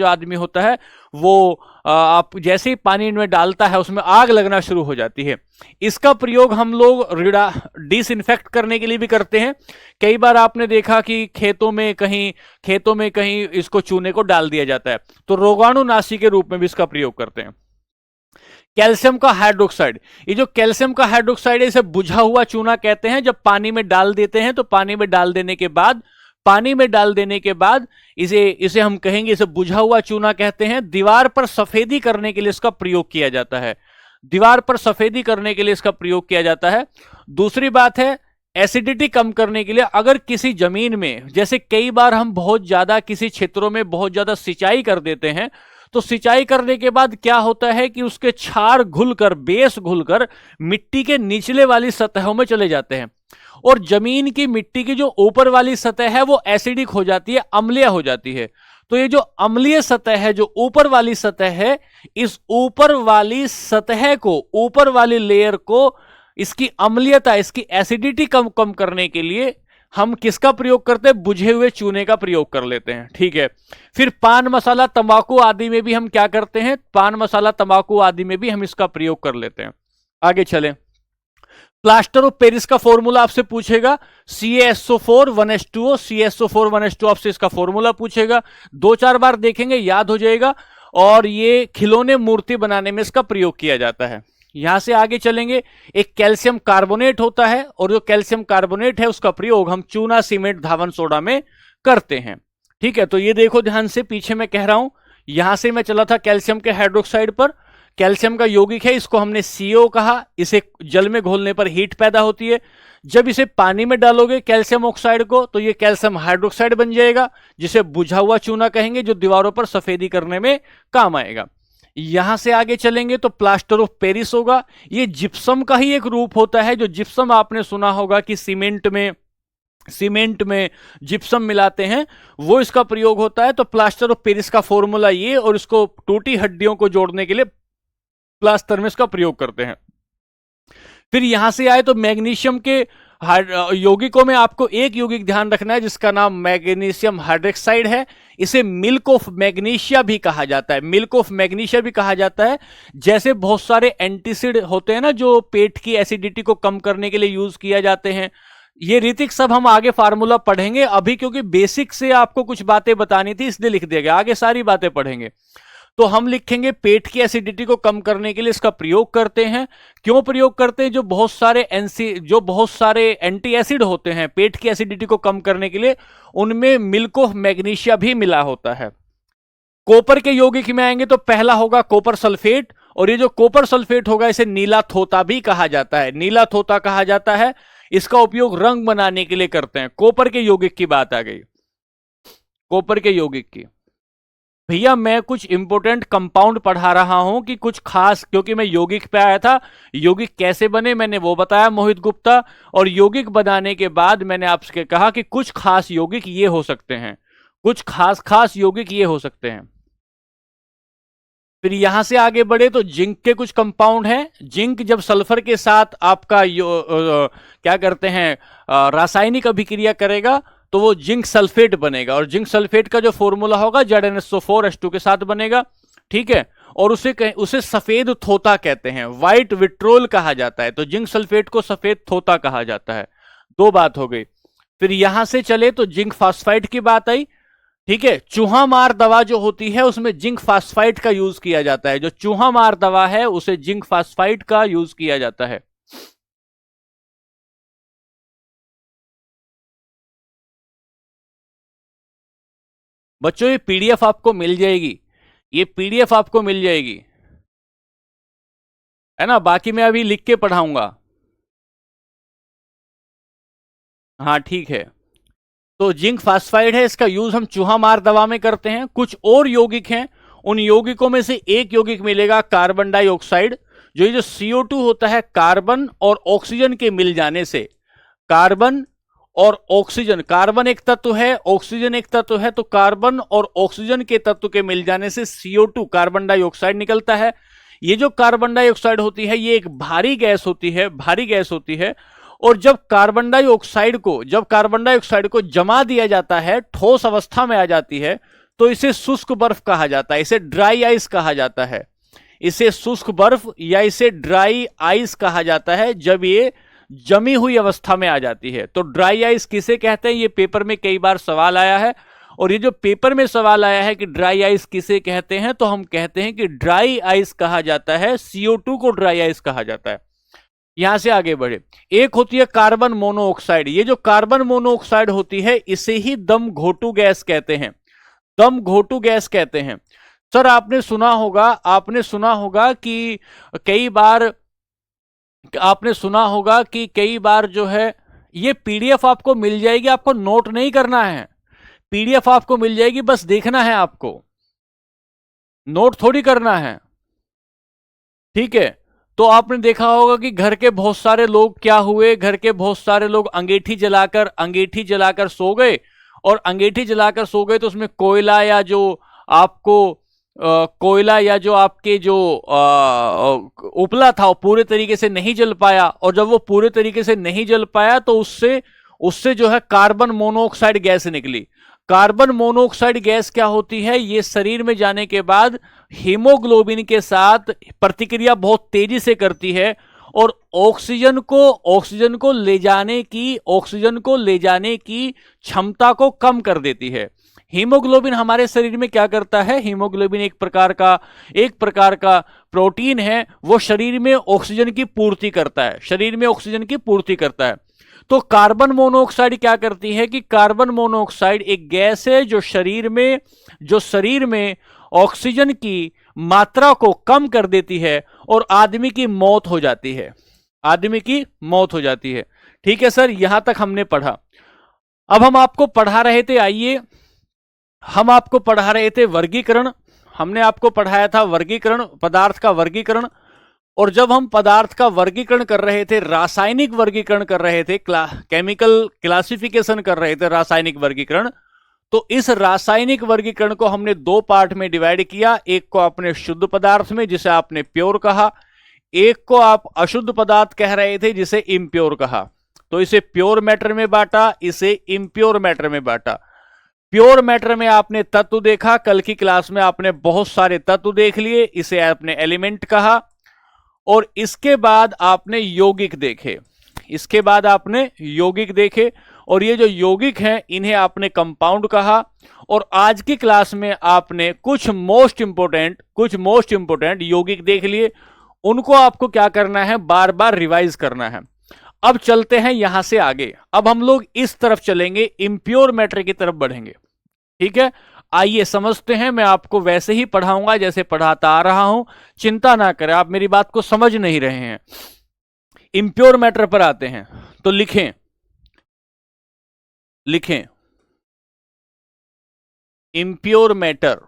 S1: आदमी होता है वो आप जैसे ही पानी में डालता है उसमें आग लगना शुरू हो जाती है। इसका प्रयोग हम लोग डिसइंफेक्ट करने के लिए भी करते हैं। कई बार आपने देखा कि खेतों में कहीं इसको चूने को डाल दिया जाता है, तो रोगाणुनाशी के रूप में भी इसका प्रयोग करते हैं। कैल्शियम का हाइड्रोक्साइड, ये जो कैल्शियम का हाइड्रोक्साइड है इसे बुझा हुआ चूना कहते हैं। जब पानी में डाल देते हैं तो पानी में डाल देने के बाद इसे हम कहेंगे, इसे बुझा हुआ चूना कहते हैं। दीवार पर सफेदी करने के लिए इसका प्रयोग किया जाता है। दूसरी बात है एसिडिटी कम करने के लिए, अगर किसी जमीन में, जैसे कई बार हम बहुत ज्यादा किसी क्षेत्रों में बहुत ज्यादा सिंचाई कर देते हैं, तो सिंचाई करने के बाद क्या होता है कि उसके क्षार बेस घुलकर मिट्टी के निचले वाली सतहों में चले जाते हैं, और जमीन की मिट्टी की जो ऊपर वाली सतह है वो एसिडिक हो जाती है, अम्लीय हो जाती है। तो ये जो अम्लीय सतह है, जो ऊपर वाली सतह है, इस ऊपर वाली सतह को, ऊपर वाली लेयर को, इसकी अम्लीयता, इसकी एसिडिटी कम कम करने के लिए हम किसका प्रयोग करते हैं? बुझे हुए चूने का प्रयोग कर लेते हैं। ठीक है, फिर पान मसाला, तंबाकू आदि में भी हम क्या करते हैं? पान मसाला, तंबाकू आदि में भी हम इसका प्रयोग कर लेते हैं। आगे चलें, प्लास्टर ऑफ पेरिस का फॉर्मूला आपसे पूछेगा, CaSO4 1H2O, CaSO4 1H2O आपसे इसका फॉर्मूला पूछेगा, 2-4 बार देखेंगे, याद हो जाएगा। और ये खिलौने, मूर्ति बनाने में इसका प्रयोग किया जाता है। यहां से आगे चलेंगे, एक कैल्शियम कार्बोनेट होता है, और जो कैल्शियम कार्बोनेट है उसका प्रयोग हम चूना, सीमेंट, धावन सोडा में करते हैं। ठीक है, तो ये देखो ध्यान से, पीछे मैं कह रहा हूं, यहां से मैं चला था कैल्शियम के हाइड्रोक्साइड पर। कैल्शियम का यौगिक है, इसको हमने CO कहा। इसे जल में घोलने पर हीट पैदा होती है। जब इसे पानी में डालोगे कैल्शियम ऑक्साइड को, तो ये कैल्शियम हाइड्रोक्साइड बन जाएगा, जिसे बुझा हुआ चूना कहेंगे, जो दीवारों पर सफेदी करने में काम आएगा। यहां से आगे चलेंगे तो प्लास्टर ऑफ पेरिस होगा। ये जिप्सम का ही एक रूप होता है। जो जिप्सम आपने सुना होगा कि सीमेंट में जिप्सम मिलाते हैं, वो इसका प्रयोग होता है। तो प्लास्टर ऑफ पेरिस का फॉर्मूला ये, और इसको टूटी हड्डियों को जोड़ने के लिए प्लास्टर में इसका प्रयोग करते हैं। फिर यहां से आए तो मैग्नीशियम के यौगिकों में आपको एक यौगिक ध्यान रखना है, जिसका नाम मैग्नीशियम हाइड्रोक्साइड है। इसे मिल्क ऑफ मैग्नीशिया भी कहा जाता है, मिल्क ऑफ मैग्नीशिया भी कहा जाता है। जैसे बहुत सारे एंटीसिड होते हैं ना, जो पेट की एसिडिटी को कम करने के लिए यूज किया जाते हैं। ये रीतिक सब हम आगे फार्मूला पढ़ेंगे। अभी क्योंकि बेसिक से आपको कुछ बातें बतानी थी, इसलिए लिख दिया गया, आगे सारी बातें पढ़ेंगे। तो हम लिखेंगे पेट की एसिडिटी को कम करने के लिए इसका प्रयोग करते हैं। क्यों प्रयोग करते हैं? जो बहुत सारे एंटी एसिड होते हैं पेट की एसिडिटी को कम करने के लिए, उनमें मिल्क ऑफ मैग्नीशिया भी मिला होता है। कॉपर के यौगिक में आएंगे तो पहला होगा कॉपर सल्फेट, और ये जो कॉपर सल्फेट होगा इसे नीला थोता भी कहा जाता है, नीला थोता कहा जाता है। इसका उपयोग रंग बनाने के लिए करते हैं। कॉपर के यौगिक की बात आ गई, कॉपर के यौगिक की। भैया मैं कुछ इंपोर्टेंट कंपाउंड पढ़ा रहा हूं कि कुछ खास, क्योंकि मैं यौगिक पे आया था। यौगिक कैसे बने मैंने वो बताया, मोहित गुप्ता। और यौगिक बनाने के बाद मैंने आपसे कहा कि कुछ खास यौगिक ये हो सकते हैं, कुछ खास यौगिक ये हो सकते हैं। फिर यहां से आगे बढ़े तो जिंक के कुछ कंपाउंड हैं। जिंक जब सल्फर के साथ आपका क्या करते हैं, रासायनिक अभिक्रिया करेगा, तो वो जिंक सल्फेट बनेगा। और जिंक सल्फेट का जो फॉर्मूला होगा ZnSO4H2 के साथ बनेगा। ठीक है, और उसे सफेद थोता कहते हैं, व्हाइट विट्रोल कहा जाता है। तो जिंक सल्फेट को सफेद थोता कहा जाता है। दो बात हो गई। फिर यहां से चले तो जिंक फास्फाइड की बात आई। ठीक है, चूहा मार दवा जो होती है उसमें जिंक फास्फाइड का यूज किया जाता है। जो चूहा मार दवा है उसे जिंक फास्फाइड का यूज किया जाता है। बच्चों ये PDF आपको मिल जाएगी, ये PDF आपको मिल जाएगी, है ना। बाकी मैं अभी लिख के पढ़ाऊंगा। हाँ ठीक है, तो जिंक फास्फाइड है, इसका यूज हम चूहा मार दवा में करते हैं। कुछ और यौगिक हैं, उन यौगिकों में से एक यौगिक मिलेगा कार्बन डाइऑक्साइड। जो ये जो CO2 होता है, कार्बन और ऑक्सीजन के मिल जाने से, कार्बन और ऑक्सीजन, कार्बन एक तत्व है, ऑक्सीजन एक तत्व है, तो कार्बन और ऑक्सीजन के तत्व के मिल जाने से CO2 कार्बन डाइऑक्साइड निकलता है। ये जो कार्बन डाइऑक्साइड होती है, ये एक भारी गैस होती है, भारी गैस होती है। और जब कार्बन डाइऑक्साइड को जमा दिया जाता है, ठोस अवस्था में आ जाती है, तो इसे शुष्क बर्फ कहा जाता है, इसे ड्राई आइस कहा जाता है। इसे शुष्क बर्फ या इसे ड्राई आइस कहा जाता है जब ये जमी हुई अवस्था में आ जाती है। तो ड्राई आइस किसे कहते हैं, ये पेपर में कई बार सवाल आया है। और ये जो पेपर में सवाल आया है कि ड्राई आइस किसे कहते हैं, तो हम कहते हैं कि ड्राई आइस कहा जाता है, CO2 को ड्राई आइस कहा जाता है। यहां से आगे बढ़े, एक होती है कार्बन मोनोऑक्साइड। ये जो कार्बन मोनोऑक्साइड होती है, इसे ही दम घोटू गैस कहते हैं, दम घोटू गैस कहते हैं। सर आपने सुना होगा कि कई बार जो है, ये PDF आपको मिल जाएगी, आपको नोट नहीं करना है। PDF आपको मिल जाएगी, बस देखना है आपको, नोट थोड़ी करना है। ठीक है, तो आपने देखा होगा कि घर के बहुत सारे लोग क्या हुए, घर के बहुत सारे लोग अंगीठी जलाकर सो गए, और अंगीठी जलाकर सो गए तो उसमें कोयला या जो आपको कोयला या जो आपके जो उपला था वो पूरे तरीके से नहीं जल पाया, और जब वो पूरे तरीके से नहीं जल पाया तो उससे उससे जो है कार्बन मोनोऑक्साइड गैस निकली। कार्बन मोनोऑक्साइड गैस क्या होती है, ये शरीर में जाने के बाद हीमोग्लोबिन के साथ प्रतिक्रिया बहुत तेजी से करती है और ऑक्सीजन को ले जाने की क्षमता को कम कर देती है। हीमोग्लोबिन हमारे शरीर में क्या करता है, हीमोग्लोबिन एक प्रकार का प्रोटीन है, वो शरीर में ऑक्सीजन की पूर्ति करता है, शरीर में ऑक्सीजन की पूर्ति करता है। तो कार्बन मोनोऑक्साइड क्या करती है कि कार्बन मोनोऑक्साइड एक गैस है जो शरीर में ऑक्सीजन की मात्रा को कम कर देती है और आदमी की मौत हो जाती है, आदमी की मौत हो जाती है। ठीक है सर, यहां तक हमने पढ़ा। अब हम आपको पढ़ा रहे थे, आइए हम आपको पढ़ा रहे थे वर्गीकरण। हमने आपको पढ़ाया था वर्गीकरण, पदार्थ का वर्गीकरण। और जब हम पदार्थ का वर्गीकरण कर रहे थे, रासायनिक वर्गीकरण कर रहे थे, केमिकल क्लासिफिकेशन कर रहे थे, रासायनिक वर्गीकरण, तो इस रासायनिक वर्गीकरण को हमने दो पार्ट में डिवाइड किया। एक को आपने शुद्ध पदार्थ में, जिसे आपने प्योर कहा, एक को आप अशुद्ध पदार्थ कह रहे थे, जिसे इम्प्योर कहा। तो इसे प्योर मैटर में बांटा, इसे इम्प्योर मैटर में बांटा। प्योर मैटर में आपने तत्व देखा, कल की क्लास में आपने बहुत सारे तत्व देख लिए, इसे आपने एलिमेंट कहा। और इसके बाद आपने यौगिक देखे, इसके बाद आपने यौगिक देखे, और ये जो यौगिक हैं इन्हें आपने कंपाउंड कहा। और आज की क्लास में आपने कुछ मोस्ट इंपोर्टेंट यौगिक देख लिए, उनको आपको क्या करना है, बार बार रिवाइज करना है। अब चलते हैं यहां से आगे, अब हम लोग इस तरफ चलेंगे, इंप्योर मैटर की तरफ बढ़ेंगे। ठीक है, आइए समझते हैं। मैं आपको वैसे ही पढ़ाऊंगा जैसे पढ़ाता आ रहा हूं, चिंता ना करें, आप मेरी बात को समझ नहीं रहे हैं। इंप्योर मैटर पर आते हैं, तो लिखें इंप्योर मैटर,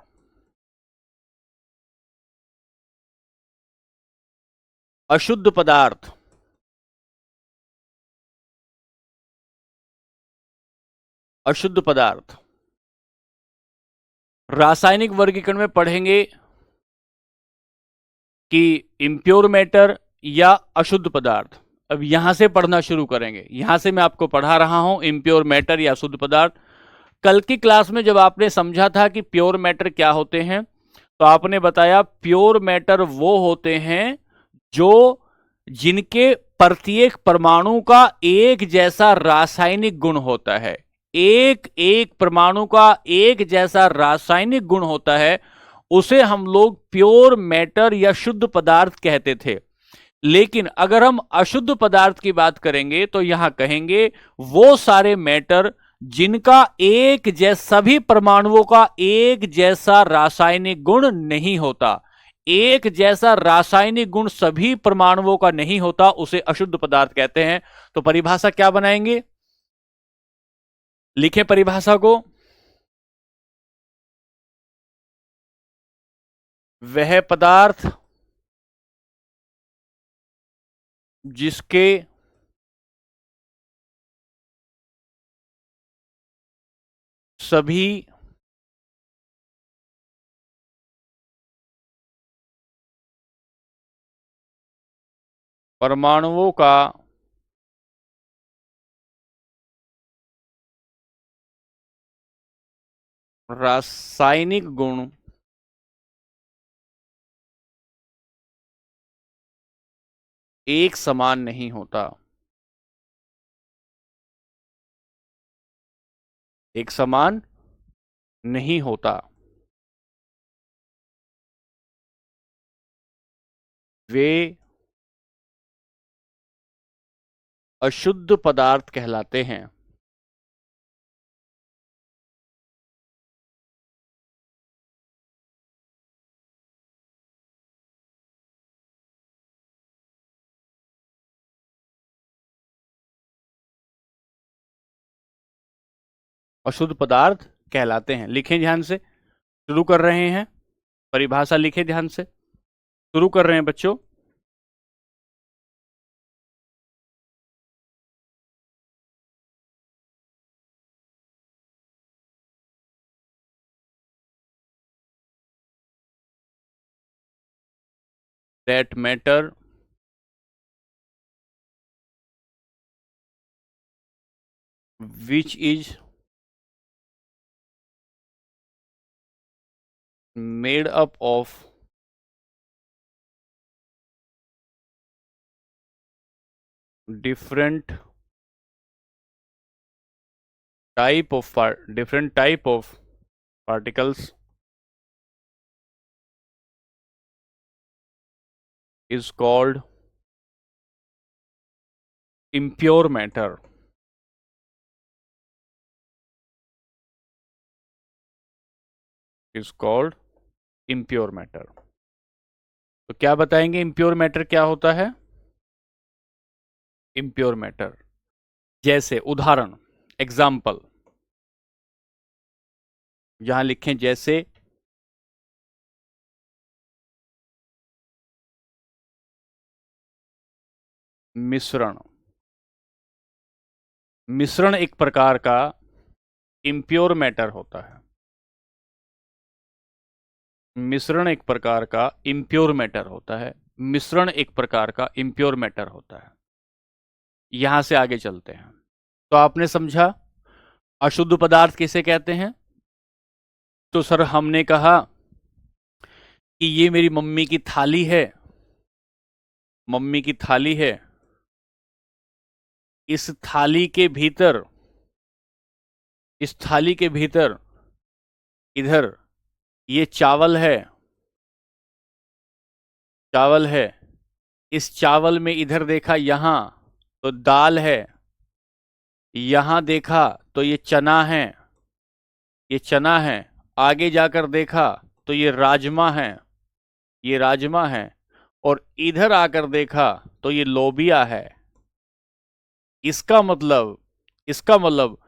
S1: अशुद्ध पदार्थ, अशुद्ध पदार्थ। रासायनिक वर्गीकरण में पढ़ेंगे कि इंप्योर मैटर या अशुद्ध पदार्थ। अब यहां से पढ़ना शुरू करेंगे, यहां से मैं आपको पढ़ा रहा हूं इंप्योर मैटर या अशुद्ध पदार्थ। कल की क्लास में जब आपने समझा था कि प्योर मैटर क्या होते हैं, तो आपने बताया प्योर मैटर वो होते हैं जो जिनके प्रत्येक परमाणु का एक जैसा रासायनिक गुण होता है, एक एक परमाणु का एक जैसा रासायनिक गुण होता है, उसे हम लोग प्योर मैटर या शुद्ध पदार्थ कहते थे। लेकिन अगर हम अशुद्ध पदार्थ की बात करेंगे तो यहां कहेंगे वो सारे मैटर जिनका एक जैसा, सभी परमाणुओं का एक जैसा रासायनिक गुण नहीं होता, एक जैसा रासायनिक गुण सभी परमाणुओं का नहीं होता, उसे अशुद्ध पदार्थ कहते हैं। तो परिभाषा क्या बनाएंगे, लिखें परिभाषा को, वह पदार्थ जिसके सभी परमाणुओं का रासायनिक गुण एक समान नहीं होता, एक समान नहीं होता, वे अशुद्ध पदार्थ कहलाते हैं। अशुद्ध पदार्थ कहलाते हैं, लिखें ध्यान से, शुरू कर रहे हैं, परिभाषा लिखें ध्यान से, शुरू कर रहे हैं बच्चों। that matter which is made up of different different type of particles is called impure matter. Is called impure matter. तो क्या बताएंगे impure matter क्या होता है? impure matter जैसे उदाहरण, एग्जाम्पल यहां लिखें, जैसे मिश्रण। मिश्रण एक प्रकार का impure मैटर होता है। मिश्रण एक प्रकार का impure मैटर होता है। मिश्रण एक प्रकार का impure मैटर होता है। यहां से आगे चलते हैं। तो आपने समझा अशुद्ध पदार्थ किसे कहते हैं? तो सर हमने कहा कि ये मेरी मम्मी की थाली है। मम्मी की थाली है। इस थाली के भीतर, इस थाली के भीतर इधर ये चावल है। चावल है। इस चावल में इधर देखा यहां तो दाल है। यहां देखा तो ये चना है। ये चना है। आगे जाकर देखा तो ये राजमा है। ये राजमा है। और इधर आकर देखा तो ये लोबिया है। इसका मतलब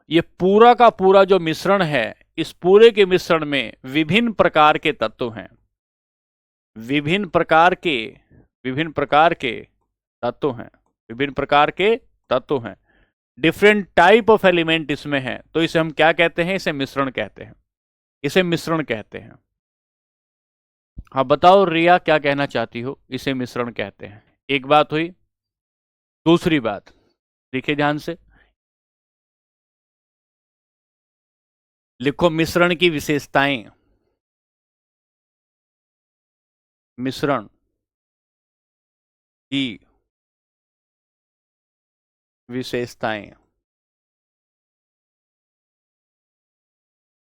S1: ये पूरा का पूरा जो मिश्रण है, इस पूरे के मिश्रण में विभिन्न प्रकार के तत्व हैं। विभिन्न प्रकार के विभिन्न प्रकार के तत्व हैं। विभिन्न प्रकार के तत्व हैं। डिफरेंट टाइप ऑफ एलिमेंट इसमें है। तो इसे हम क्या कहते हैं? इसे मिश्रण कहते हैं। इसे मिश्रण कहते हैं। हाँ बताओ रिया, क्या कहना चाहती हो? इसे मिश्रण कहते हैं। एक बात हुई। दूसरी बात देखिए ध्यान से, लिखो मिश्रण की विशेषताएं। मिश्रण की विशेषताएं।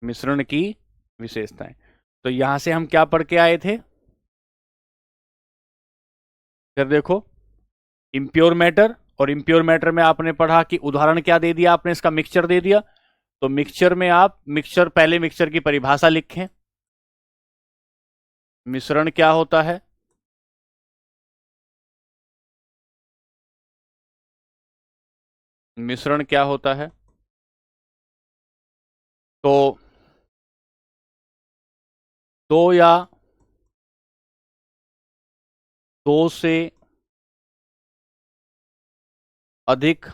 S1: मिश्रण की विशेषताएं। तो यहां से हम क्या पढ़ के आए थे? फिर देखो, इम्प्योर मैटर। और इम्प्योर मैटर में आपने पढ़ा कि उदाहरण क्या दे दिया आपने? इसका मिक्सचर दे दिया। तो मिक्सचर में आप पहले मिक्सचर की परिभाषा लिखें। मिश्रण क्या होता है? मिश्रण क्या होता है? तो दो या दो से अधिक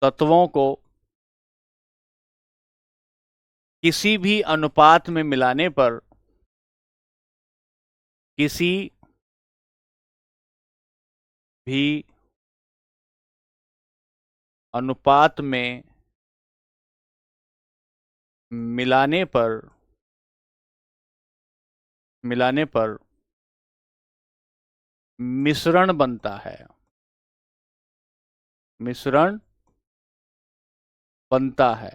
S1: तत्वों को किसी भी अनुपात में मिलाने पर, किसी भी अनुपात में मिलाने पर मिश्रण बनता है। मिश्रण बनता है।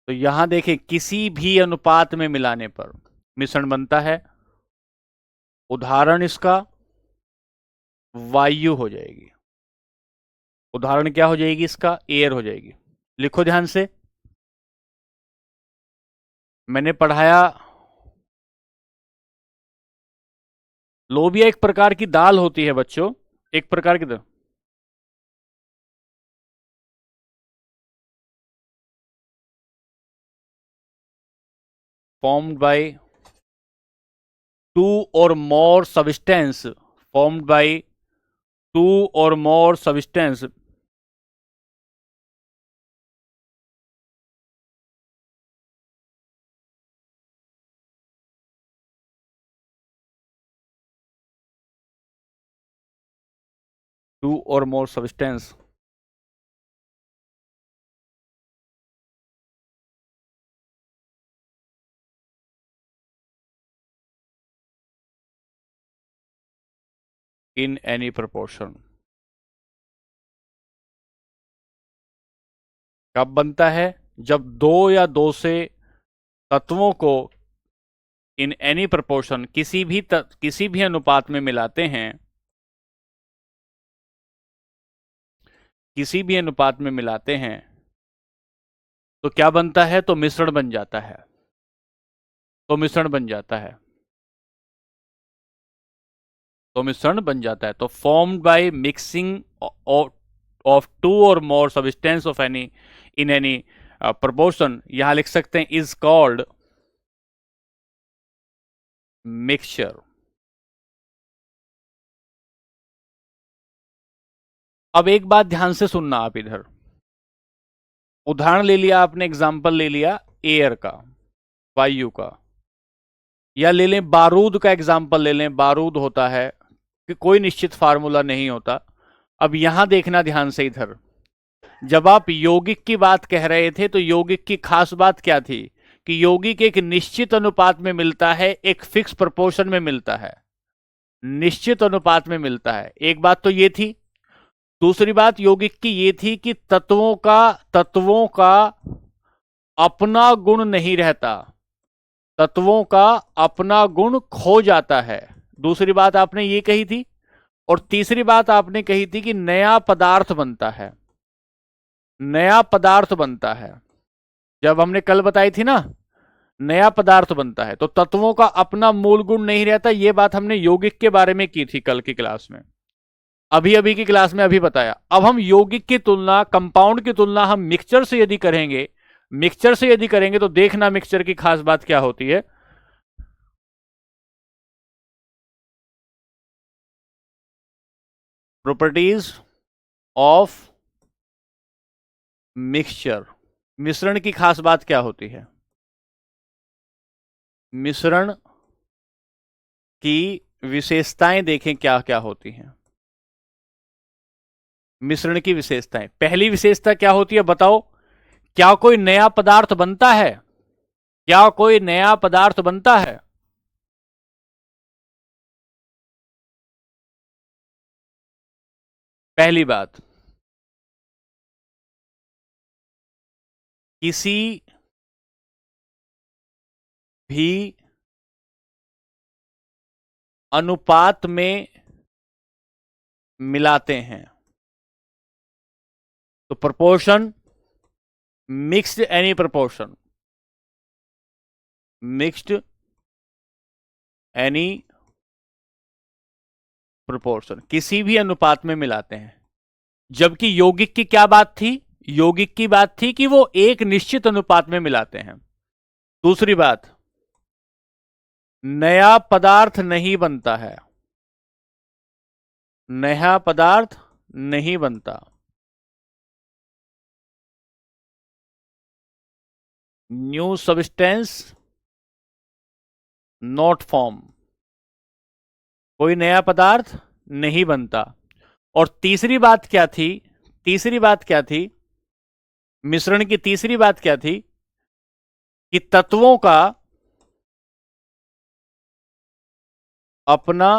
S1: तो यहां देखें, किसी भी अनुपात में मिलाने पर मिश्रण बनता है। उदाहरण इसका वायु हो जाएगी। उदाहरण क्या हो जाएगी? इसका एयर हो जाएगी। लिखो ध्यान से, मैंने पढ़ाया लोबिया एक प्रकार की दाल होती है बच्चों। एक प्रकार की दाल formed by two or more substance formed by two or more substance 2 or more substance in any proportion। कब बनता है? जब दो या दो से तत्वों को इन एनी प्रोपोर्शन किसी भी अनुपात में मिलाते हैं, किसी भी अनुपात में मिलाते हैं, तो क्या बनता है? तो मिश्रण बन जाता है। तो मिश्रण बन जाता है। तो मिश्रण बन जाता है। तो formed by mixing of two or more substance of any in any proportion, यहां लिख सकते हैं इज कॉल्ड मिक्सचर। अब एक बात ध्यान से सुनना आप इधर। उदाहरण ले लिया आपने, एग्जाम्पल ले लिया एयर का, वायु का, या ले लें बारूद का एग्जाम्पल ले लें। बारूद होता है कि कोई निश्चित फार्मूला नहीं होता। अब यहां देखना ध्यान से इधर, जब आप यौगिक की बात कह रहे थे तो यौगिक की खास बात क्या थी कि यौगिक एक निश्चित अनुपात में मिलता है, एक फिक्स प्रोपोर्शन में मिलता है, निश्चित अनुपात में मिलता है। एक बात तो ये थी। दूसरी बात यौगिक की ये थी कि तत्वों का अपना गुण नहीं रहता, तत्वों का अपना गुण खो जाता है। दूसरी बात आपने ये कही थी। और तीसरी बात आपने कही थी कि नया पदार्थ बनता है, नया पदार्थ बनता है। जब हमने कल बताई थी ना, नया पदार्थ बनता है, तो तत्वों का अपना मूल गुण नहीं रहता। यह बात हमने यौगिक के बारे में की थी कल की क्लास में, अभी अभी की क्लास में अभी बताया। अब हम यौगिक की तुलना, कंपाउंड की तुलना हम मिक्सचर से यदि करेंगे, मिक्सचर से यदि करेंगे तो देखना मिक्सचर की खास बात क्या होती है। प्रॉपर्टीज ऑफ मिक्सचर, मिश्रण की खास बात क्या होती है? मिश्रण की विशेषताएं देखें क्या क्या होती हैं। मिश्रण की विशेषताएं, पहली विशेषता क्या होती है बताओ? क्या कोई नया पदार्थ बनता है? क्या कोई नया पदार्थ बनता है? पहली बात, किसी भी अनुपात में मिलाते हैं तो proportion, mixed any proportion, mixed any proportion, किसी भी अनुपात में मिलाते हैं। जबकि यौगिक की क्या बात थी? यौगिक की बात थी कि वो एक निश्चित अनुपात में मिलाते हैं। दूसरी बात, नया पदार्थ नहीं बनता है, नया पदार्थ नहीं बनता। न्यू सब्सटेंस नॉट फॉर्म, कोई नया पदार्थ नहीं बनता। और तीसरी बात क्या थी? तीसरी बात क्या थी? मिश्रण की तीसरी बात क्या थी? कि तत्वों का अपना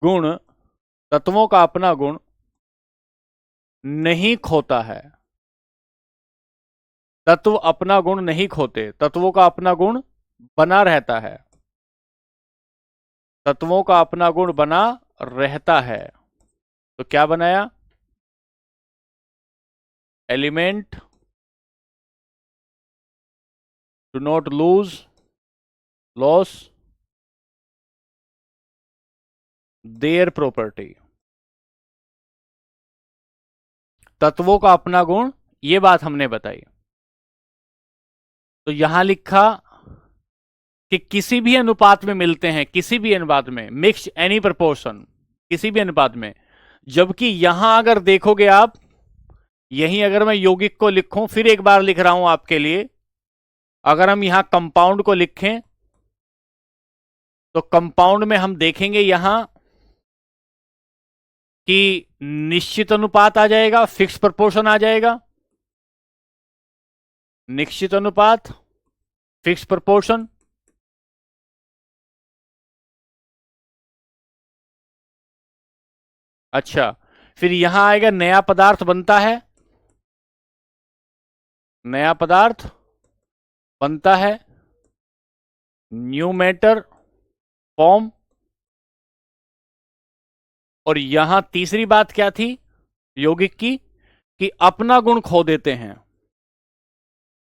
S1: गुण, तत्वों का अपना गुण नहीं खोता है। तत्व अपना गुण नहीं खोते, तत्वों का अपना गुण बना रहता है, तत्वों का अपना गुण बना रहता है। तो क्या बनाया? Element do not loss their property. तत्वों का अपना गुण, ये बात हमने बताई। तो यहां लिखा कि किसी भी अनुपात में मिलते हैं, किसी भी अनुपात में, मिक्स एनी प्रपोर्शन, किसी भी अनुपात में। जबकि यहां अगर देखोगे आप, यहीं अगर मैं यौगिक को लिखूं, फिर एक बार लिख रहा हूं आपके लिए, अगर हम यहां कंपाउंड को लिखें तो कंपाउंड में हम देखेंगे यहां कि निश्चित अनुपात आ जाएगा, फिक्स प्रपोर्शन आ जाएगा, निश्चित अनुपात, फिक्स प्रपोर्शन। अच्छा, फिर यहां आएगा नया पदार्थ बनता है, नया पदार्थ बनता है, न्यू मैटर फॉर्म। और यहां तीसरी बात क्या थी यौगिक की, कि अपना गुण खो देते हैं,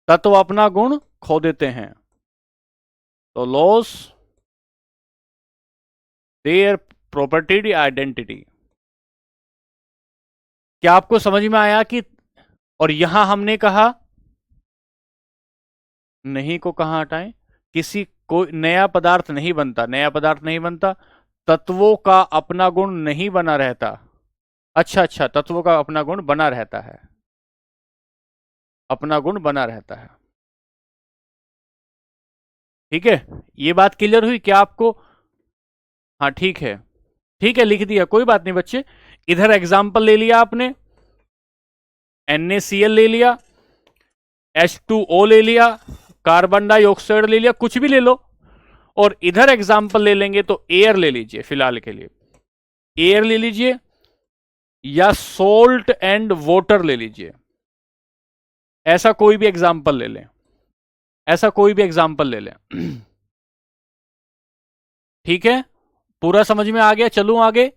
S1: तत्व अपना गुण खो देते हैं, तो लॉस देयर प्रॉपर्टी आइडेंटिटी। क्या आपको समझ में आया कि, और यहां हमने कहा नहीं को कहां हटाएं, किसी कोई नया पदार्थ नहीं बनता, नया पदार्थ नहीं बनता, तत्वों का अपना गुण नहीं बना रहता। अच्छा अच्छा, तत्वों का अपना गुण बना रहता है, अपना गुण बना रहता है। ठीक है, ये बात क्लियर हुई क्या आपको? हाँ ठीक है, ठीक है, लिख दिया, कोई बात नहीं बच्चे। इधर एग्जाम्पल ले लिया आपने, NaCl ले लिया, H2O ले लिया, कार्बन डाइऑक्साइड ले लिया, कुछ भी ले लो। और इधर एग्जाम्पल ले लेंगे तो एयर ले लीजिए, फिलहाल के लिए एयर ले लीजिए, या सोल्ट एंड वाटर ले लीजिए। ऐसा कोई भी एग्जाम्पल ले लें, ऐसा कोई भी एग्जाम्पल ले लें। ठीक है, पूरा समझ में आ गया? चलूं आगे?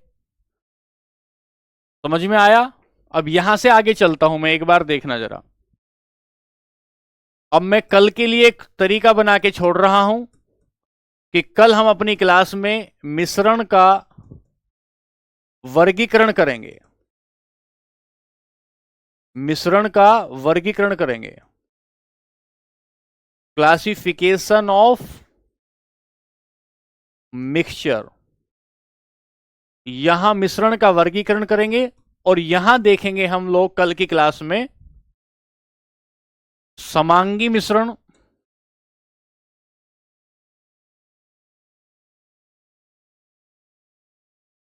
S1: समझ में आया? अब यहां से आगे चलता हूं मैं, एक बार देखना जरा। अब मैं कल के लिए एक तरीका बना के छोड़ रहा हूं कि कल हम अपनी क्लास में मिश्रण का वर्गीकरण करेंगे, मिश्रण का वर्गीकरण करेंगे, क्लासिफिकेशन ऑफ मिक्सचर। यहां मिश्रण का वर्गीकरण करेंगे, और यहां देखेंगे हम लोग कल की क्लास में समांगी मिश्रण,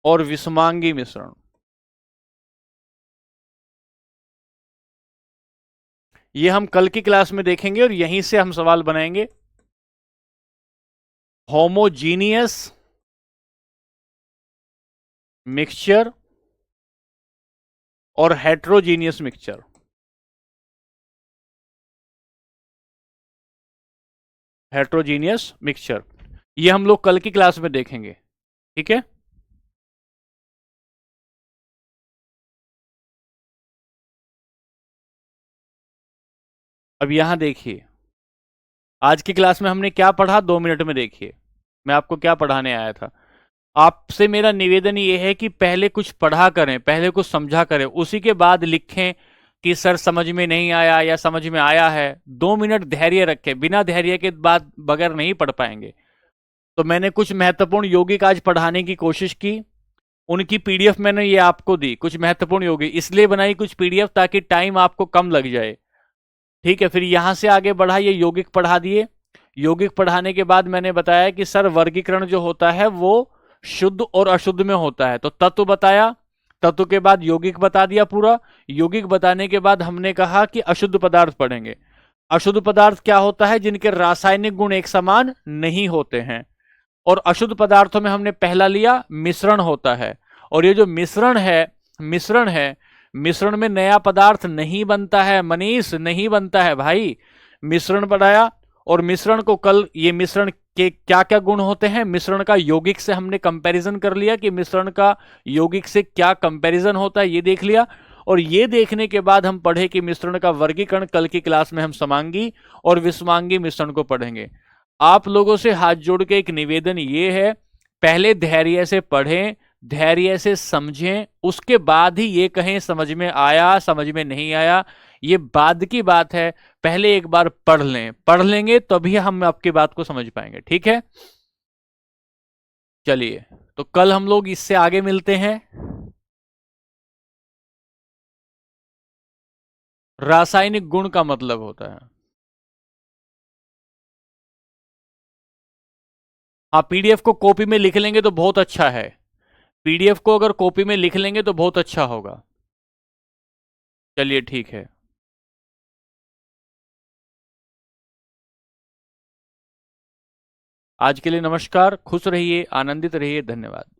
S1: और विषमांगी मिश्रण। ये हम कल की क्लास में देखेंगे, और यहीं से हम सवाल बनाएंगे। होमोजीनियस मिक्सचर और हेट्रोजीनियस मिक्सचर। हेट्रोजीनियस मिक्सचर, ये हम लोग कल की क्लास में देखेंगे। ठीक है, अब यहां देखिए, आज की क्लास में हमने क्या पढ़ा, 2 मिनट में देखिए मैं आपको क्या पढ़ाने आया था। आपसे मेरा निवेदन ये है कि पहले कुछ पढ़ा करें, पहले कुछ समझा करें, उसी के बाद लिखें कि सर समझ में नहीं आया या समझ में आया है। 2 मिनट धैर्य रखें, बिना धैर्य के बाद बगैर नहीं पढ़ पाएंगे। तो मैंने कुछ महत्वपूर्ण यौगिक आज पढ़ाने की कोशिश की, उनकी पीडीएफ मैंने ये आपको दी, कुछ महत्वपूर्ण यौगिक इसलिए बनाई कुछ पीडीएफ ताकि टाइम आपको कम लग जाए। ठीक है, फिर यहां से आगे बढ़ा, ये यौगिक पढ़ा दिए। यौगिक पढ़ाने के बाद मैंने बताया कि सर वर्गीकरण जो होता है वो शुद्ध और अशुद्ध में होता है, तो तत्व बताया, तत्व के बाद यौगिक बता दिया पूरा। यौगिक बताने के बाद हमने कहा कि अशुद्ध पदार्थ पढ़ेंगे। अशुद्ध पदार्थ क्या होता है? जिनके रासायनिक गुण एक समान नहीं होते हैं। और अशुद्ध पदार्थों में हमने पहला लिया मिश्रण होता है। और ये जो मिश्रण है, मिश्रण है, मिश्रण में नया पदार्थ नहीं बनता है मनीष, नहीं बनता है भाई। मिश्रण बढ़ाया, और मिश्रण को कल, ये मिश्रण के क्या क्या गुण होते हैं, मिश्रण का यौगिक से हमने कंपैरिजन कर लिया कि मिश्रण का यौगिक से क्या कंपैरिजन होता है, ये देख लिया। और ये देखने के बाद हम पढ़े कि मिश्रण का वर्गीकरण कल की क्लास में हम समांगी और विषमांगी मिश्रण को पढ़ेंगे। आप लोगों से हाथ जोड़ के एक निवेदन ये है, पहले धैर्य से पढ़ें, धैर्य से समझें, उसके बाद ही ये कहें समझ में आया, समझ में नहीं आया, ये बाद की बात है। पहले एक बार पढ़ लें, पढ़ लेंगे तभी हम आपकी बात को समझ पाएंगे। ठीक है, चलिए, तो कल हम लोग इससे आगे मिलते हैं। रासायनिक गुण का मतलब होता है, हाँ, पीडीएफ को कॉपी में लिख लेंगे तो बहुत अच्छा है। पीडीएफ को अगर कॉपी में लिख लेंगे तो बहुत अच्छा होगा। चलिए ठीक है। आज के लिए नमस्कार, खुश रहिए, आनंदित रहिए, धन्यवाद।